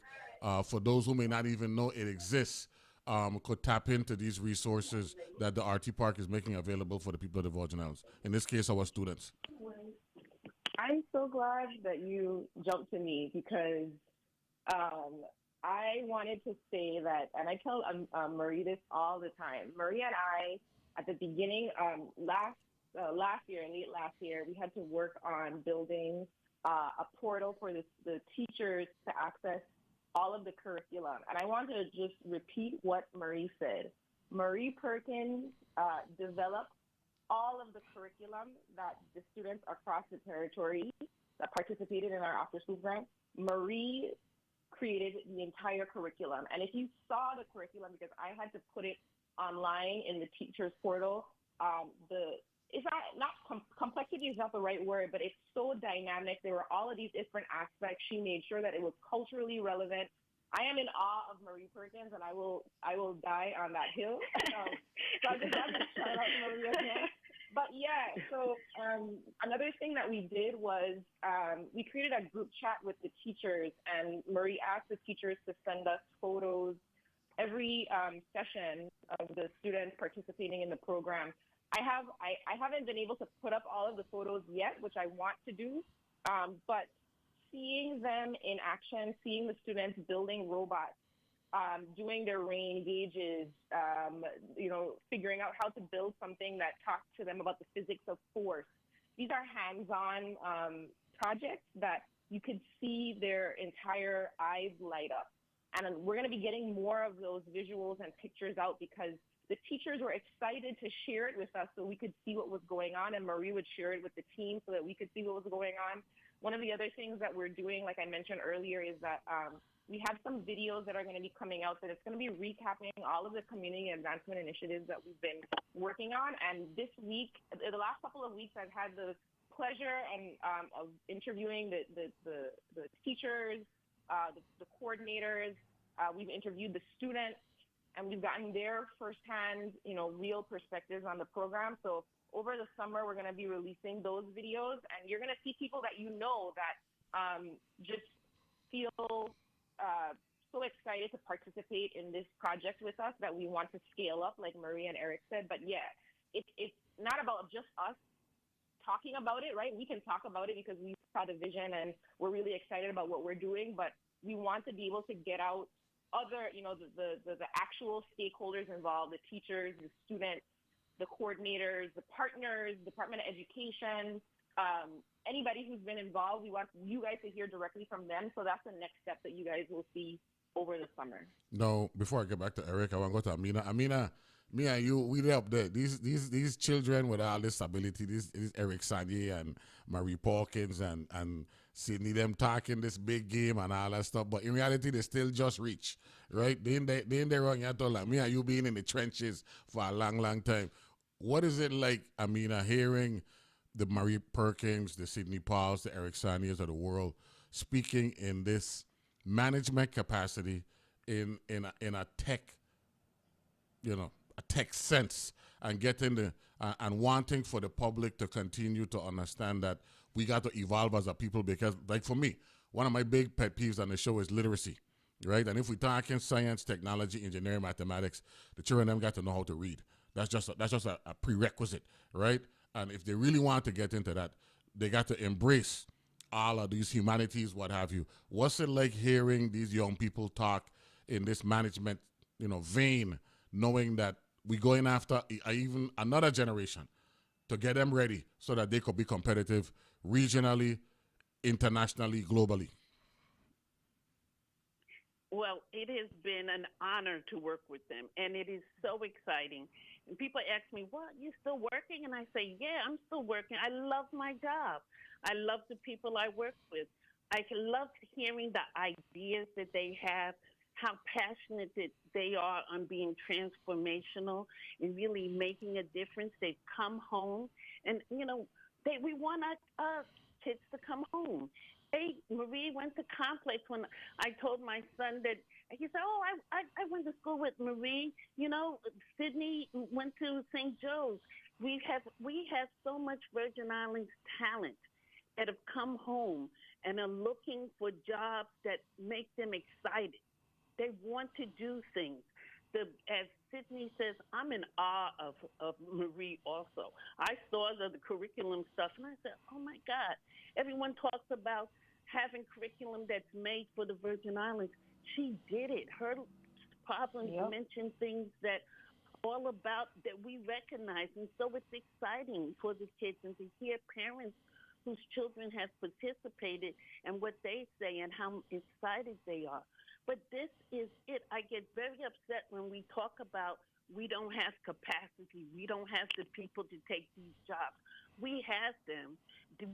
for those who may not even know it exists, could tap into these resources that the RT Park is making available for the people of the Virgin Islands. In this case, our students. I'm so glad that you jumped to me because I wanted to say that, and I tell Marie this all the time. Marie and I, at the beginning, last year, we had to work on building a portal for the teachers to access all of the curriculum. And I want to just repeat what Marie said. Marie Perkins developed all of the curriculum that the students across the territory that participated in our after-school program. Marie created the entire curriculum. And if you saw the curriculum, because I had to put it online in the teacher's portal, it's complexity is not the right word, but it's so dynamic. There were all of these different aspects. She made sure that it was culturally relevant. I am in awe of Marie Perkins, and I will die on that hill. So I just want to shout out to Marie again. But yeah, so another thing that we did was we created a group chat with the teachers, and Marie asked the teachers to send us photos every session of the students participating in the program. I haven't been able to put up all of the photos yet, which I want to do, but seeing them in action, seeing the students building robots, doing their rain gauges, figuring out how to build something that talks to them about the physics of force. These are hands-on projects that you could see their entire eyes light up. And we're going to be getting more of those visuals and pictures out because the teachers were excited to share it with us so we could see what was going on, and Marie would share it with the team so that we could see what was going on. One of the other things that we're doing, like I mentioned earlier, is that we have some videos that are going to be coming out that it's going to be recapping all of the community advancement initiatives that we've been working on. And this week, the last couple of weeks, I've had the pleasure of interviewing the teachers, the coordinators. We've interviewed the students, and we've gotten their firsthand, real perspectives on the program. So over the summer, we're going to be releasing those videos, and you're going to see people that that just feel so excited to participate in this project with us that we want to scale up, like Marie and Eric said. But yeah, it's not about just us talking about it, right? We can talk about it because we saw the vision and we're really excited about what we're doing, but we want to be able to get out other, the actual stakeholders involved, the teachers, the students, the coordinators, the partners, Department of Education, anybody who's been involved. We want you guys to hear directly from them. So that's the next step that you guys will see over the summer. No, before I get back to Eric, I want to go to Ameenah. Ameenah, me and you, we up there. These children with all this ability, these Eric Sonnier and Marie Perkins and Sydney, them talking this big game and all that stuff. But in reality, they still just reach, right? They ain't there wrong at all. Like me and you being in the trenches for a long, long time. What is it like, Ameenah, hearing the Marie Perkins, the Sydney Pauls, the Eric Sonniers of the world speaking in this management capacity in a tech, a tech sense, and getting and wanting for the public to continue to understand that we got to evolve as a people? Because, like, for me, one of my big pet peeves on the show is literacy, right? And if we talk in science, technology, engineering, mathematics, the children them got to know how to read. That's just a prerequisite, right? And if they really want to get into that, they got to embrace all of these humanities, what have you. What's it like hearing these young people talk in this management, vein, knowing that we're going after even another generation to get them ready so that they could be competitive regionally, internationally, globally? Well, it has been an honor to work with them, and it is so exciting. And people ask me, "What, you still working?" And I say, "Yeah, I'm still working. I love my job. I love the people I work with. I love hearing the ideas that they have, how passionate that they are on being transformational and really making a difference. They come home, and we want our kids to come home. Marie went to complex when I told my son that. He said, "Oh, I went to school with Marie. Sydney went to St. Joe's. We have so much Virgin Islands talent that have come home and are looking for jobs that make them excited. They want to do things. As Sydney says, I'm in awe of Marie also. I saw the curriculum stuff, and I said, oh, my God. Everyone talks about having curriculum that's made for the Virgin Islands. She did it. Her problems mention things that all about that we recognize. And so it's exciting for the kids, and to hear parents whose children have participated and what they say and how excited they are. But this is it. I get very upset when we talk about we don't have capacity. We don't have the people to take these jobs. We have them.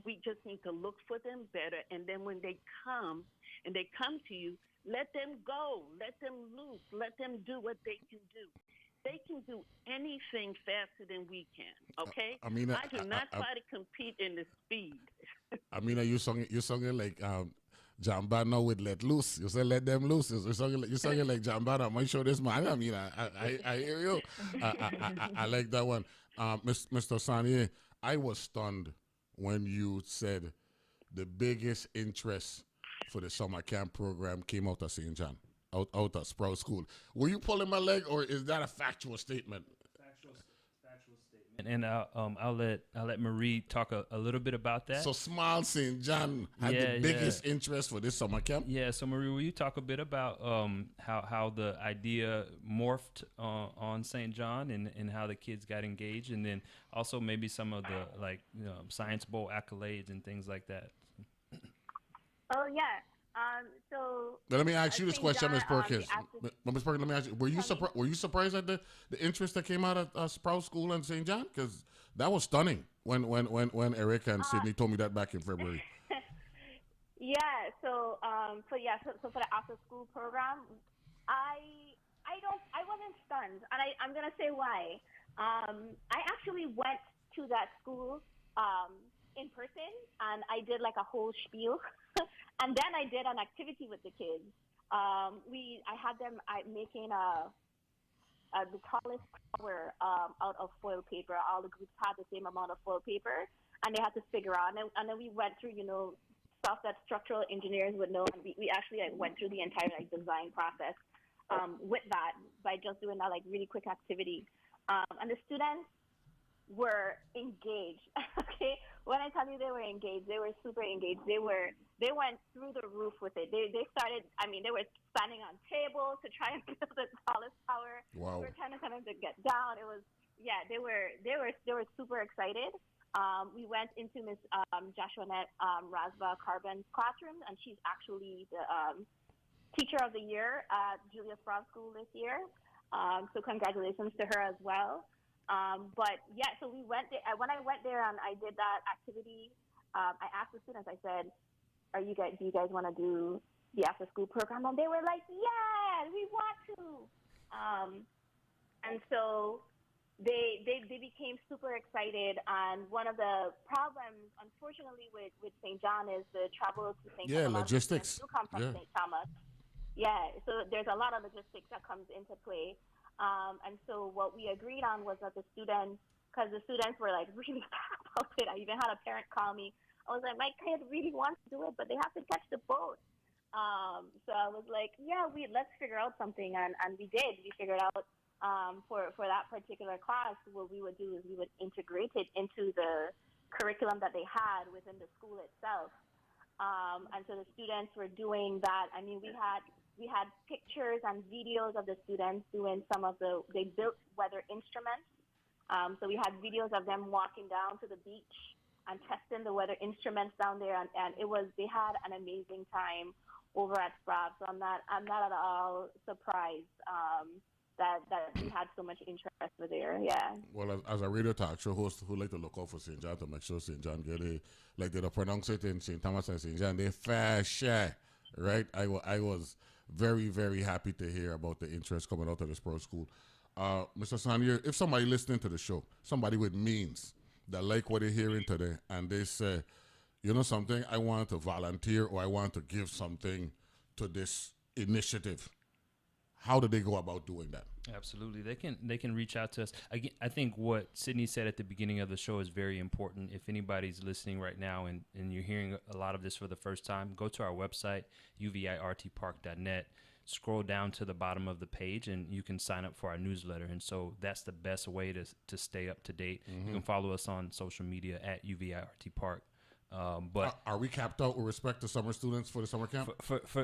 We just need to look for them better. And then when they come to you, let them go. Let them loose. Let them do what they can do. They can do anything faster than we can, okay? Ameenah, I do not try to compete in the speed. Ameenah, you sung it like Jambano with Let Loose. You said Let Them Loose. You sung it like Jambano. I might show this man. I mean, I hear you. I like that one. Mr. Sonnier, I was stunned when you said the biggest interest for the summer camp program came out of St. John, out of Sprout School. Were you pulling my leg, or is that a factual statement? Factual statement. And I'll let Marie talk a little bit about that. So Small St. John had the biggest interest for this summer camp? Yeah, so Marie, will you talk a bit about how the idea morphed on St. John and how the kids got engaged, and then also maybe some of the Science Bowl accolades and things like that? Oh, yeah. So let me ask you this question, Ms. Perkins. Ms. Perkins, let me ask you: Were you surprised at the interest that came out of Sprout School and St. John? Because that was stunning when Eric and Sydney told me that back in February. Yeah. So for the after school program, I wasn't stunned, and I'm gonna say why. I actually went to that school in person, and I did like a whole spiel. And then I did an activity with the kids. I had them making the tallest tower out of foil paper. All the groups had the same amount of foil paper, and they had to figure out. And then we went through, stuff that structural engineers would know. And we actually went through the entire design process with that by just doing that really quick activity. And the students were engaged. Okay, when I tell you they were engaged, they were super engaged. They went through the roof with it. They started. I mean, they were standing on tables to try and build the tallest tower. Wow. We were trying to get down. It was They were super excited. We went into Miss Joshuanette Rasba Carbon's classroom, and she's actually the teacher of the year at Julia Sprout School this year. So congratulations to her as well. So we went there. When I went there and I did that activity, I asked the students, I said, do you guys want to do the after school program? And they were like, yeah, we want to. And so they became super excited. And one of the problems, unfortunately, with St. John is the travel to St. Thomas. Yeah, logistics. You come from St. Thomas. Yeah, so there's a lot of logistics that comes into play. And so what we agreed on was that the students were really bad about it. I even had a parent call me. I was like, my kid really wants to do it, but they have to catch the boat. So I was like, let's figure out something. And we did. We figured out for that particular class, what we would do is we would integrate it into the curriculum that they had within the school itself. And so the students were doing that. I mean, we had pictures and videos of the students doing they built weather instruments. So we had videos of them walking down to the beach and testing the weather instruments down there. And they had an amazing time over at Sprout. So I'm not at all surprised that we had so much interest over there. Yeah. Well, as a radio talk show host who like to look out for St. John to make sure St. John get it, like they don't pronounce it in St. Thomas and St. John, they fair share, right? I was very, very happy to hear about the interest coming out of the Sprout School. Mr. Sonnier, if somebody listening to the show, somebody with means that like what they're hearing today, and they say, you know something, I want to volunteer or I want to give something to this initiative, how do they go about doing that? Absolutely. They can reach out to us. Again, I think what Sydney said at the beginning of the show is very important. If anybody's listening right now and you're hearing a lot of this for the first time, go to our website, uvirtpark.net. scroll down to the bottom of the page and you can sign up for our newsletter. And so that's the best way to stay up to date. You can follow us on social media at UVIRT Park. But are we capped out with respect to summer students for the summer camp?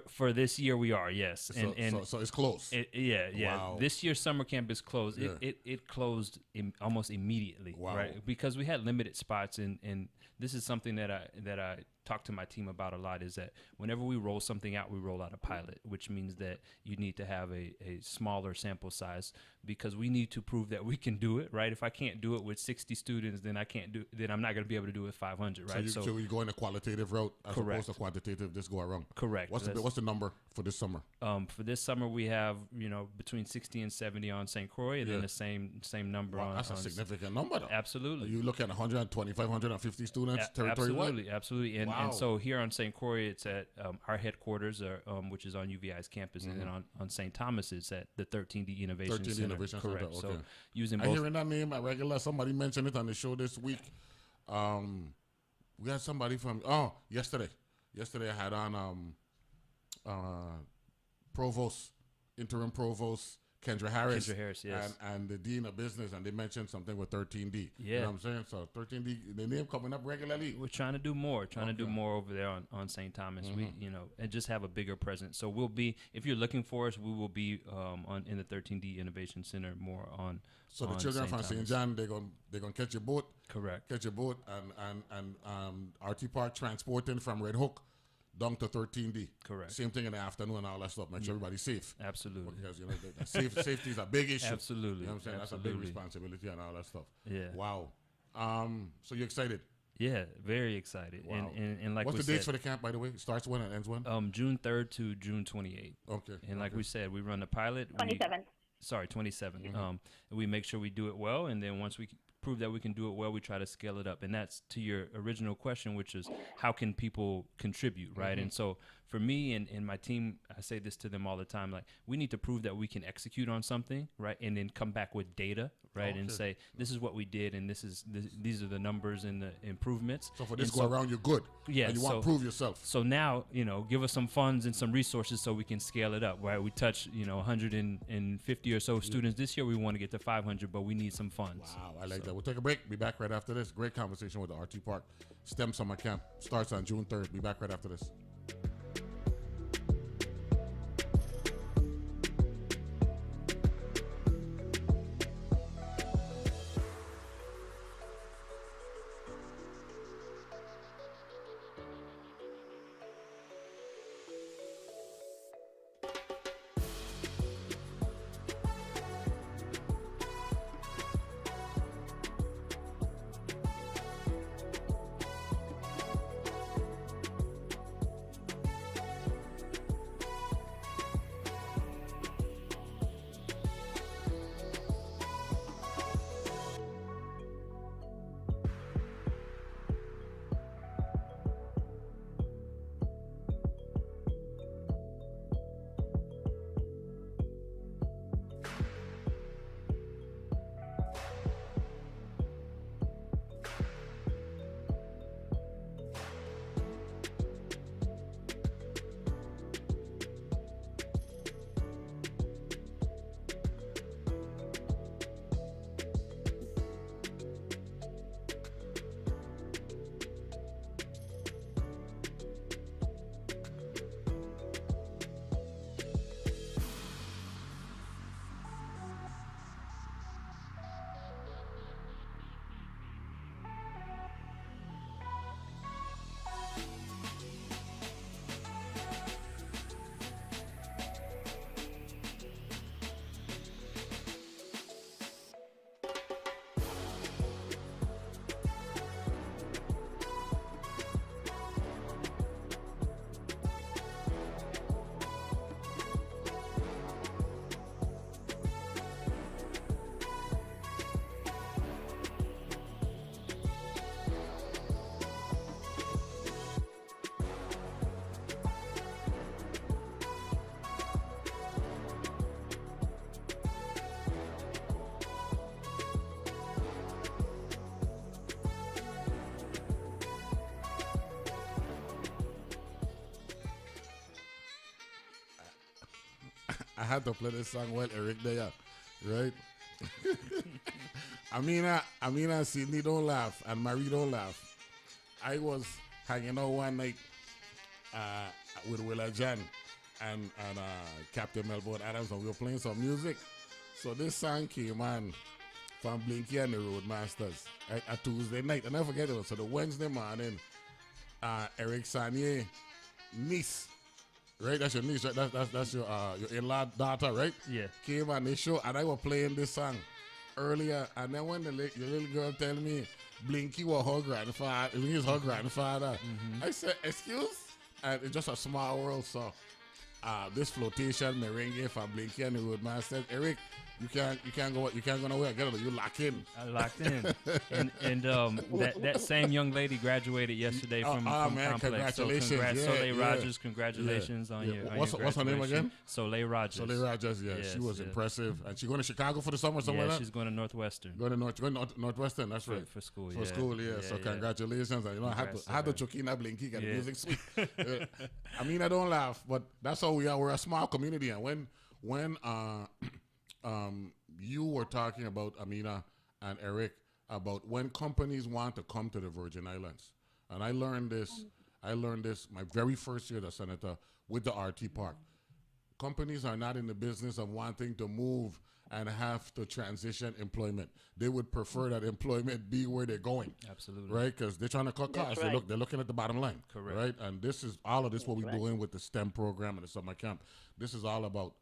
For this year we are, yes. So it's closed. Yeah. Wow. This year's summer camp is closed. Yeah. It closed almost immediately, Wow. right? Because we had limited spots, and this is something that I talk to my team about a lot, is that whenever we roll something out, we roll out a pilot, which means that you need to have a smaller sample size, because we need to prove that we can do it, right? If I can't do it with 60 students, then I'm not going to be able to do it with 500, right? So we go in a qualitative route as Correct. opposed to quantitative this go around. Correct. What's the number for this summer? For this summer, we have between 60 and 70 on St. Croix, and then the same number on. That's a significant number, though. Absolutely. You look at 125, 150 students territory-wide? Absolutely. And so here on St. Croix, it's at our headquarters, which is on UVI's campus, and then on St. Thomas, it's at the 13D Innovation Center. Correct. Center, So okay. using I both. hearing that name at regular. Somebody mentioned it on the show this week. We had somebody from yesterday. Yesterday I had on provost, interim provost Kendra Harris. Yes. And the dean of business, and they mentioned something with 13D. Yeah. You know what I'm saying? So 13D, the name coming up regularly. We're trying to do more, over there on St. Thomas. We, and just have a bigger presence. So we'll be, if you're looking for us, we will be in the 13D Innovation Center more on. So the on children St. from St. Thomas. John, they're gonna catch your boat. Correct. Catch your boat and RT Park transporting from Red Hook down to 13D. Correct. Same thing in the afternoon and all that stuff. Make sure everybody's safe. Absolutely. Because safety is a big issue. Absolutely. You know what I'm saying? That's a big responsibility and all that stuff. Yeah. Wow. So you're excited? Yeah, very excited. Wow. And like what's we the dates said, for the camp, by the way? It starts when and ends when? June 3rd to June 28th. Okay. And like we said, we run the pilot. 27th. 27. And we make sure we do it well, and then once we prove that we can do it well, we try to scale it up. And that's to your original question, which is how can people contribute, right? And so for me and my team, I say this to them all the time, like, we need to prove that we can execute on something, right? And then come back with data, right? And say, this is what we did, and these are the numbers and the improvements. So for this go around, you're good. Yeah. And you want to prove yourself. So now, give us some funds and some resources so we can scale it up, right? We touch, 150 or so students this year. We want to get to 500, but we need some funds. Wow, I like that. We'll take a break. Be back right after this. Great conversation with the RT Park STEM Summer Camp. Starts on June 3rd. Be back right after this. had to play this song while Eric there, right? Ameenah and Sydney don't laugh, and Marie don't laugh. I was hanging out one night with Willa Jan and Captain Melbourne Adams, and we were playing some music. So this song came on from Blinky and the Roadmasters a Tuesday night. I never forget it. So the Wednesday morning, Eric Sonnier niece, right? That's your niece, right? That's your in-law daughter, right? Yeah. Came on the show, and I was playing this song earlier, and then when the little girl tell me Blinky was her grandfather, he's her grandfather, I said, excuse? And it's just a small world, so this flotation merengue from Blinky and the Roadmasters. Eric, you can't go nowhere. Get it, you lock in. I locked in, and that same young lady graduated yesterday from man, Complex. congratulations! So Yeah, Soleil Rogers, congratulations on your what's her name again? Soleil Rogers. Soleil Rogers, yeah, Yes, she was yes. impressive, and she going to Chicago for the summer, somewhere like that. She's going to Northwestern. Going to Northwestern, that's right. For school, For school, yeah. So congratulations, and I had to choke in that Blinky, get the music sweet. I mean, I don't laugh, but that's how we are. We're a small community, and when you were talking about, Ameenah and Eric, about when companies want to come to the Virgin Islands. And I learned this my very first year as senator with the RT Park. Companies are not in the business of wanting to move and have to transition employment. They would prefer that employment be where they're going. Absolutely. Right? Because they're trying to cut costs. Right. They're looking at the bottom line. Correct. Right? And this is all of this what we're right. doing with the STEM program and the summer camp. This is all about,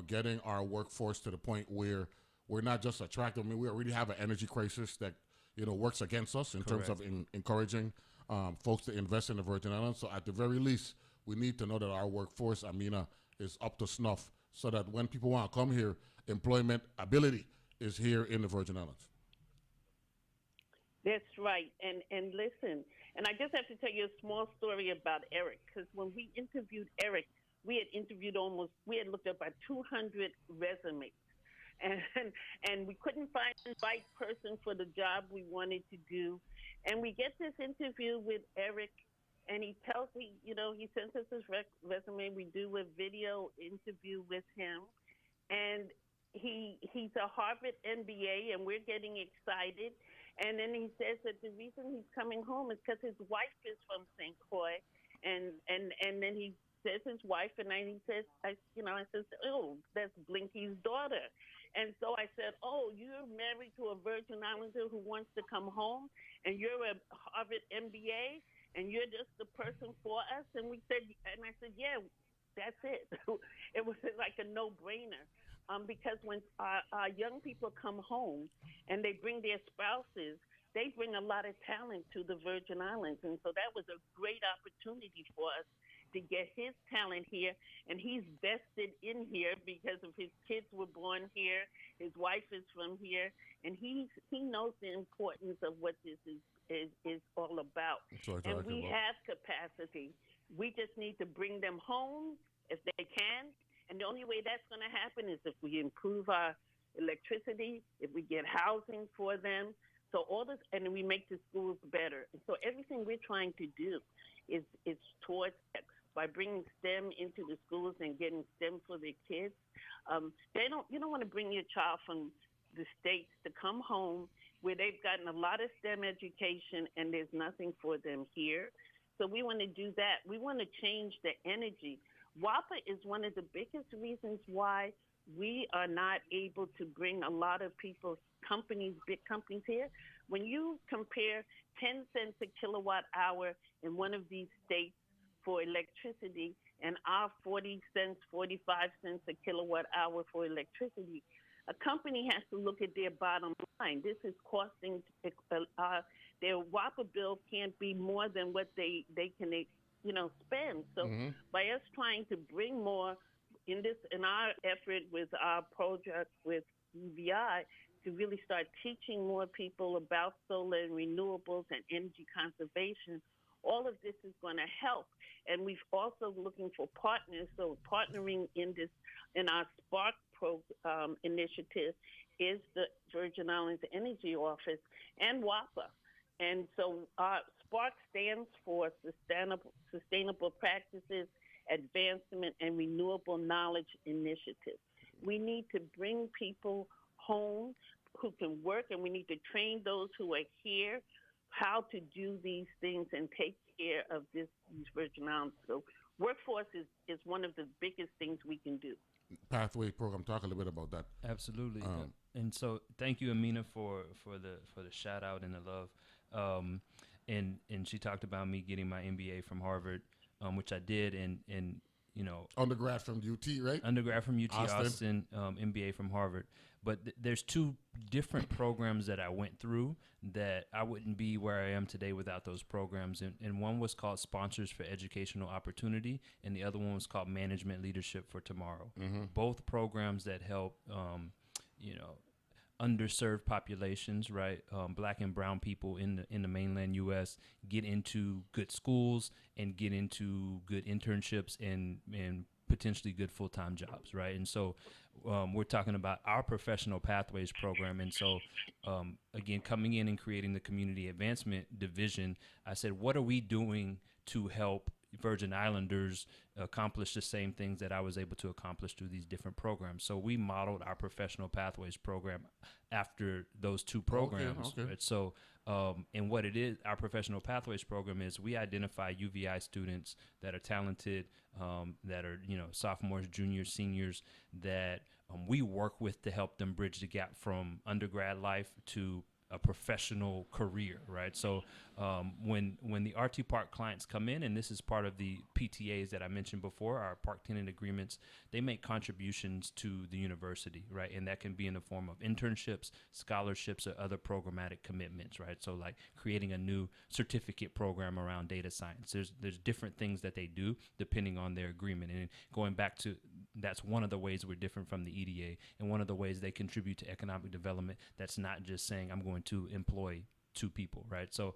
getting our workforce to the point where we're not just attractive. I mean, we already have an energy crisis that, works against us in terms of encouraging folks to invest in the Virgin Islands. So at the very least, we need to know that our workforce, Ameenah, is up to snuff so that when people want to come here, employment ability is here in the Virgin Islands. That's right. And listen, and I just have to tell you a small story about Eric, because when we interviewed Eric, we had looked up about 200 resumes. And we couldn't find the right person for the job we wanted to do. And we get this interview with Eric, and he tells me, he sends us his resume. We do a video interview with him. And he's a Harvard MBA, and we're getting excited. And then he says that the reason he's coming home is because his wife is from St. Croix. And then he says his wife, and then he says, I said, oh, that's Blinky's daughter. And so I said, oh, you're married to a Virgin Islander who wants to come home, and you're a Harvard MBA, and you're just the person for us? And I said, yeah, that's it. It was like a no-brainer. Because when our young people come home and they bring their spouses, they bring a lot of talent to the Virgin Islands. And so that was a great opportunity for us to get his talent here, and he's vested in here because of his kids were born here, his wife is from here, and he knows the importance of what this is all about. And we have capacity. We just need to bring them home if they can, and the only way that's going to happen is if we improve our electricity, if we get housing for them, so all this, and we make the schools better. And so everything we're trying to do is towards that. By bringing STEM into the schools and getting STEM for their kids. You don't want to bring your child from the States to come home where they've gotten a lot of STEM education and there's nothing for them here. So we want to do that. We want to change the energy. WAPA is one of the biggest reasons why we are not able to bring a lot of big companies here. When you compare 10 cents a kilowatt hour in one of these states for electricity and our 40 cents, 45 cents a kilowatt hour for electricity, a company has to look at their bottom line. This is costing, their WAPA bill can't be more than what they can spend. So by us trying to bring more in our effort with our project with UVI to really start teaching more people about solar and renewables and energy conservation, all of this is going to help. And we've also looking for partners. So partnering in our Spark initiative is the Virgin Islands Energy Office and WAPA. And so Spark stands for Sustainable Practices, Advancement, and Renewable Knowledge Initiative. We need to bring people home who can work, and we need to train those who are here how to do these things and take care of these Virgin Islands. So workforce is one of the biggest things we can do. Pathway program. Talk a little bit about that. Absolutely. And so thank you, Ameenah, for the shout out and the love. And she talked about me getting my MBA from Harvard, which I did, and you know, undergrad from UT, right? Undergrad from UT Austin, MBA from Harvard. But there's two different programs that I went through that I wouldn't be where I am today without those programs. And one was called Sponsors for Educational Opportunity, and the other one was called Management Leadership for Tomorrow. Mm-hmm. Both programs that help, underserved populations, right? Black and brown people in the mainland U.S. get into good schools and get into good internships and potentially good full-time jobs, right? And so we're talking about our professional pathways program. And so, again, coming in and creating the community advancement division, I said, what are we doing to help Virgin Islanders accomplish the same things that I was able to accomplish through these different programs? So we modeled our professional pathways program after those two programs. Okay. Right? So, and what it is, our professional pathways program is we identify UVI students that are talented, that are, sophomores, juniors, seniors, that we work with to help them bridge the gap from undergrad life to a professional career, right? So when the RT Park clients come in, and this is part of the PTAs that I mentioned before, our park tenant agreements, they make contributions to the university, right? And that can be in the form of internships, scholarships, or other programmatic commitments, right? So like creating a new certificate program around data science. There's different things that they do depending on their agreement. And going back to, that's one of the ways we're different from the EDA, and one of the ways they contribute to economic development. That's not just saying I'm going to employ two people, right? So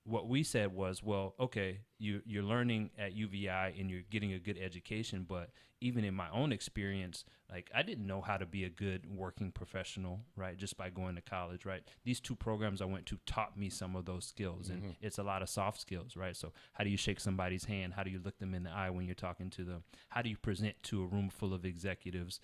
what we said was, well, okay, you're learning at UVI and you're getting a good education, but even in my own experience, like I didn't know how to be a good working professional, right? Just by going to college, right? These two programs I went to taught me some of those skills, and it's a lot of soft skills, right? So how do you shake somebody's hand? How do you look them in the eye when you're talking to them? How do you present to a room full of executives?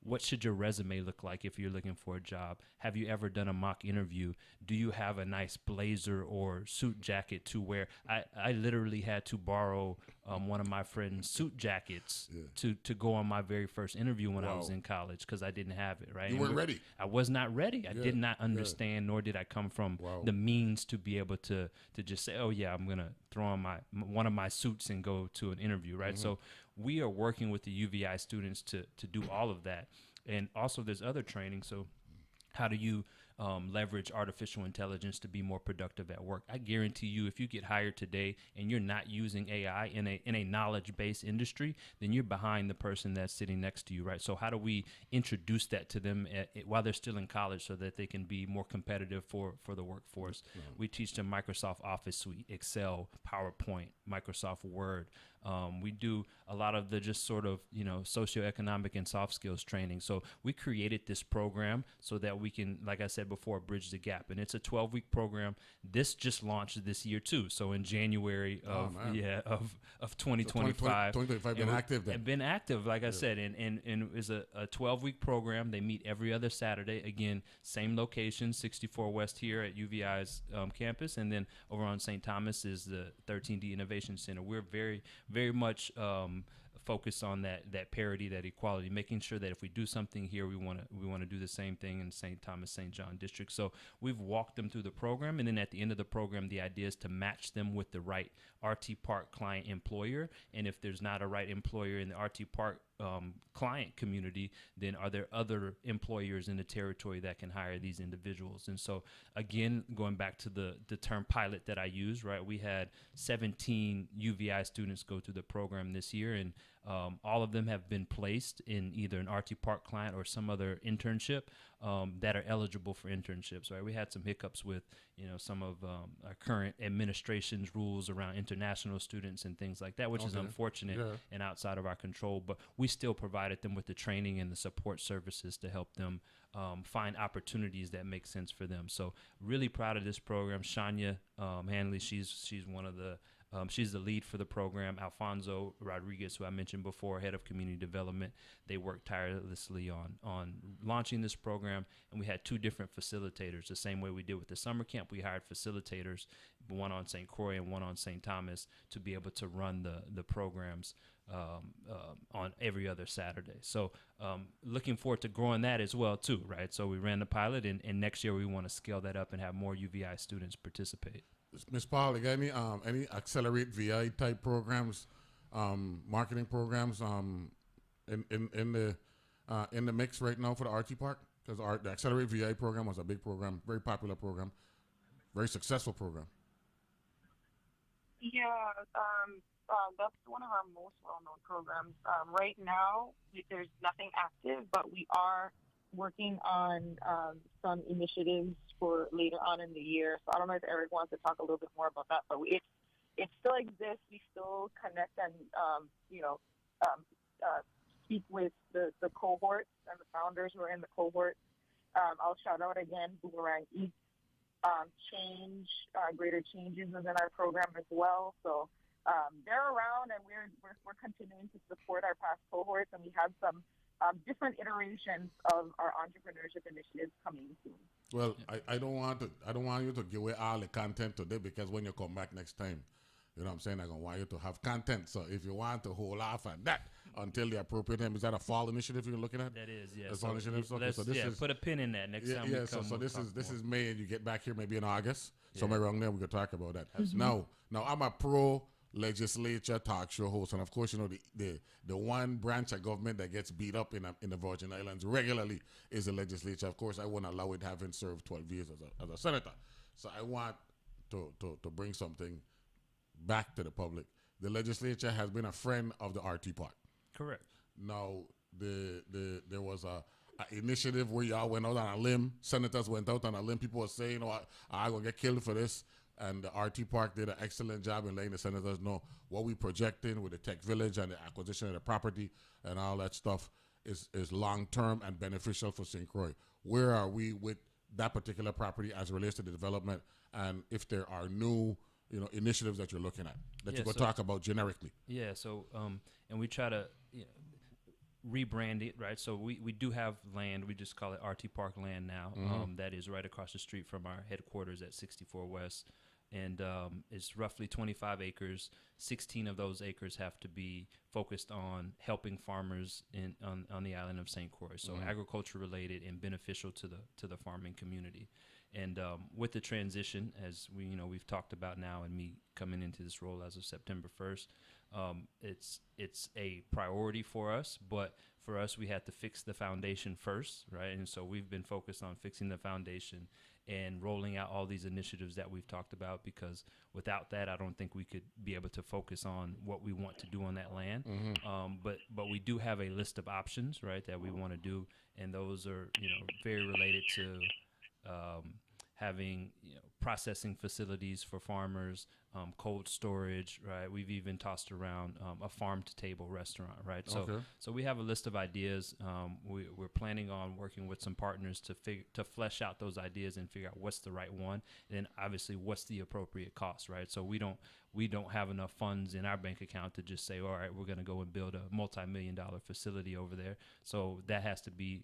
What should your resume look like if you're looking for a job? Have you ever done a mock interview? Do you have a nice blazer or suit jacket to wear? I literally had to borrow one of my friend's suit jackets to go on my very first interview when I was in college, because I didn't have it, right? You weren't ready. I was not ready. I did not understand, nor did I come from the means to be able to just say, oh yeah, I'm gonna throw on one of my suits and go to an interview, right? So we are working with the UVI students to do all of that. And also there's other training. So how do you leverage artificial intelligence to be more productive at work? I guarantee you, if you get hired today and you're not using AI in a knowledge-based industry, then you're behind the person that's sitting next to you, right? So how do we introduce that to them while they're still in college so that they can be more competitive for the workforce? We teach them Microsoft Office Suite, Excel, PowerPoint, Microsoft Word. We do a lot of the just sort of, socioeconomic and soft skills training. So we created this program so that we can, like I said before, bridge the gap. And it's a 12-week program. This just launched this year too. So in January of 2025. 2025 been active then. Been active, like I said, and it's a 12-week program. They meet every other Saturday. Again, same location, 64 West here at UVI's campus. And then over on St. Thomas is the 13D Innovation Center. We're very, very much focused on that parity, that equality, making sure that if we do something here, we want to do the same thing in St. Thomas, St. John district. So we've walked them through the program, and then at the end of the program, the idea is to match them with the right RT Park client employer. And if there's not a right employer in the RT Park client community, then are there other employers in the territory that can hire these individuals? And so again, going back to the term pilot that I use, right? We had 17 UVI students go through the program this year, and all of them have been placed in either an RT Park client or some other internship that are eligible for internships, right? We had some hiccups with, some of our current administration's rules around international students and things like that, which is unfortunate and outside of our control. But we still provided them with the training and the support services to help them find opportunities that make sense for them. So really proud of this program. Shania Hanley, she's one of the She's the lead for the program. Alfonso Rodriguez, who I mentioned before, head of community development. They worked tirelessly on launching this program, and we had 2 different facilitators. The same way we did with the summer camp, we hired facilitators, one on St. Croix and one on St. Thomas, to be able to run the programs on every other Saturday. So looking forward to growing that as well too, right? So we ran the pilot, and next year we want to scale that up and have more UVI students participate. Ms. Paul, you got any Accelerate VI type programs, marketing programs in the mix right now for the RT Park? Because the Accelerate VI program was a big program, very popular program, very successful program. Yeah, that's one of our most well-known programs. Right now, there's nothing active, but we are working on some initiatives for later on in the year. So I don't know if Eric wants to talk a little bit more about that, but it still exists. We still connect and speak with the cohorts and the founders who are in the cohort. I'll shout out again Boomerang Eats, Change, Greater Changes within our program as well. So they're around, and we're continuing to support our past cohorts, and we have some different iterations of our entrepreneurship initiatives coming soon. Well, I don't want you to give away all the content today, because when you come back next time, you know what I'm saying, I'm going to want you to have content. So if you want to hold off on that until the appropriate time, is that a fall initiative you're looking at? That is, yes. Yeah. Fall initiative? Okay, so this is, put a pin in that next time we come. So this is May, and you get back here maybe in August. Yeah. Somewhere around there, we could talk about that. Now I'm a pro legislature talk show host, and of course, you know, the one branch of government that gets beat up in the Virgin Islands regularly is the legislature. Of course, I won't allow it, having served 12 years as a senator. So I want to bring something back to the public. The legislature has been a friend of the RT Park. Correct. Now, there was a initiative where y'all went out on a limb. Senators went out on a limb. People were saying, "Oh, I'm gonna get killed for this." And the RT Park did an excellent job in letting the senators know what we projecting with the tech village and the acquisition of the property and all that stuff is long-term and beneficial for St. Croix. Where are we with that particular property as it relates to the development, and if there are new initiatives that you're looking at that you could talk about generically? Yeah, so and we try to rebrand it, right? So we do have land. We just call it RT Park land now. That is right across the street from our headquarters at 64 West. And it's roughly 25 acres. 16 of those acres have to be focused on helping farmers on the island of St. Croix. So agriculture related and beneficial to the farming community. And with the transition, as we've talked about now, and me coming into this role as of September 1st, it's a priority for us. But for us, we had to fix the foundation first, right? And so we've been focused on fixing the foundation and rolling out all these initiatives that we've talked about, because without that, I don't think we could be able to focus on what we want to do on that land. But we do have a list of options, right, that we want to do, and those are very related to having processing facilities for farmers, cold storage, right? We've even tossed around a farm-to-table restaurant, right? So we have a list of ideas. We're planning on working with some partners to flesh out those ideas and figure out what's the right one, and then obviously what's the appropriate cost, right? So we don't have enough funds in our bank account to just say, all right, we're going to go and build a multi-million-dollar facility over there. So that has to be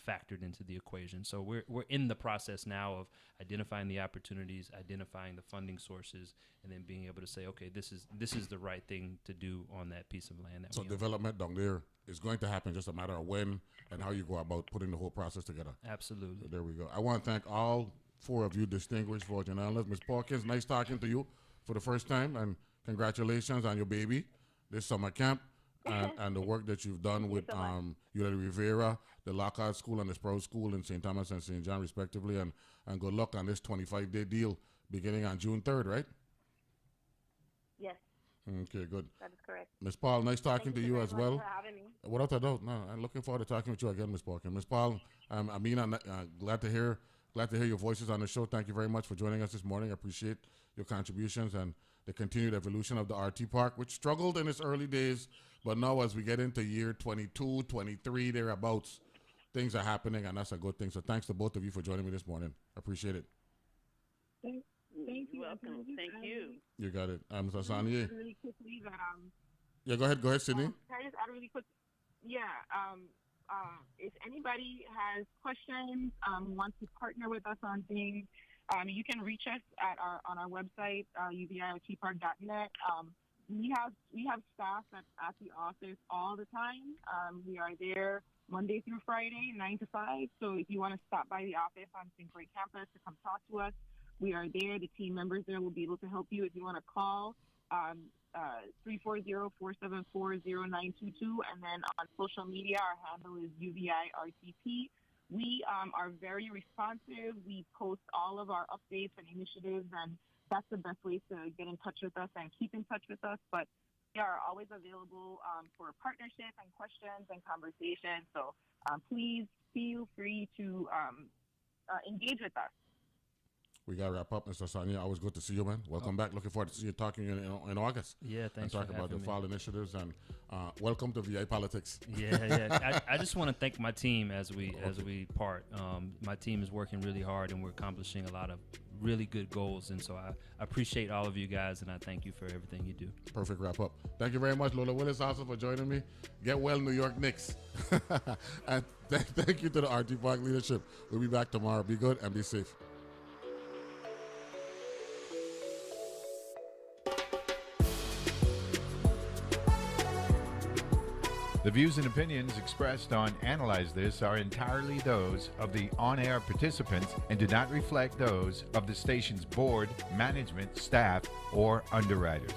factored into the equation. So we're in the process now of identifying the opportunities, identifying the funding sources, and then being able to say, okay, this is the right thing to do on that piece of land. So development down there is going to happen, just a matter of when and how you go about putting the whole process together. Absolutely. So there we go. I want to thank all 4 of you distinguished Virgin Islanders. Ms. Perkins, nice talking to you for the first time, and congratulations on your baby this summer camp and the work that you've done with UW Rivera, the Lockhart School, and the Sprout School in St. Thomas and St. John, respectively, and good luck on this 25-day deal beginning on June 3rd, right? Yes. Okay, good. That is correct. Ms. Paul, nice talking to you as well. For having me. Without a doubt, no, I'm looking forward to talking with you again, Ms. Perkins. Ms. Paul, Ameenah, glad to hear your voices on the show. Thank you very much for joining us this morning. I appreciate your contributions and the continued evolution of the RT Park, which struggled in its early days, but now as we get into year 22, 23, thereabouts, things are happening, and that's a good thing. So thanks to both of you for joining me this morning. I appreciate it. Thank you. You're welcome. Thank you. You got it. Mr. Sonnier. Really quickly that Yeah, go ahead, Sydney. can I just add really quick? Yeah. If anybody has questions, wants to partner with us on things, you can reach us on our website, uviotpark.net. We have staff that's at the office all the time. We are there Monday through Friday, 9 to 5. So if you want to stop by the office on St. Croix campus to come talk to us, we are there. The team members there will be able to help you. If you want to call 340-474-0922, and then on social media, our handle is UVIRTP. We are very responsive. We post all of our updates and initiatives, and that's the best way to get in touch with us and keep in touch with us. But we are always available for partnership and questions and conversations. So please feel free to engage with us. We got to wrap up, Mr. Sonnier. Always good to see you, man. Welcome back. Looking forward to see you talking in August. Yeah, thanks and talk for about having the me. fall initiatives, and welcome to VA Politics. Yeah. I just want to thank my team as we part. My team is working really hard, and we're accomplishing a lot of really good goals. And so I appreciate all of you guys, and I thank you for everything you do. Perfect wrap up. Thank you very much, Lola Willis, also for joining me. Get well, New York Knicks. And thank you to the RT Park leadership. We'll be back tomorrow. Be good and be safe. The views and opinions expressed on Analyze This are entirely those of the on-air participants and do not reflect those of the station's board, management, staff, or underwriters.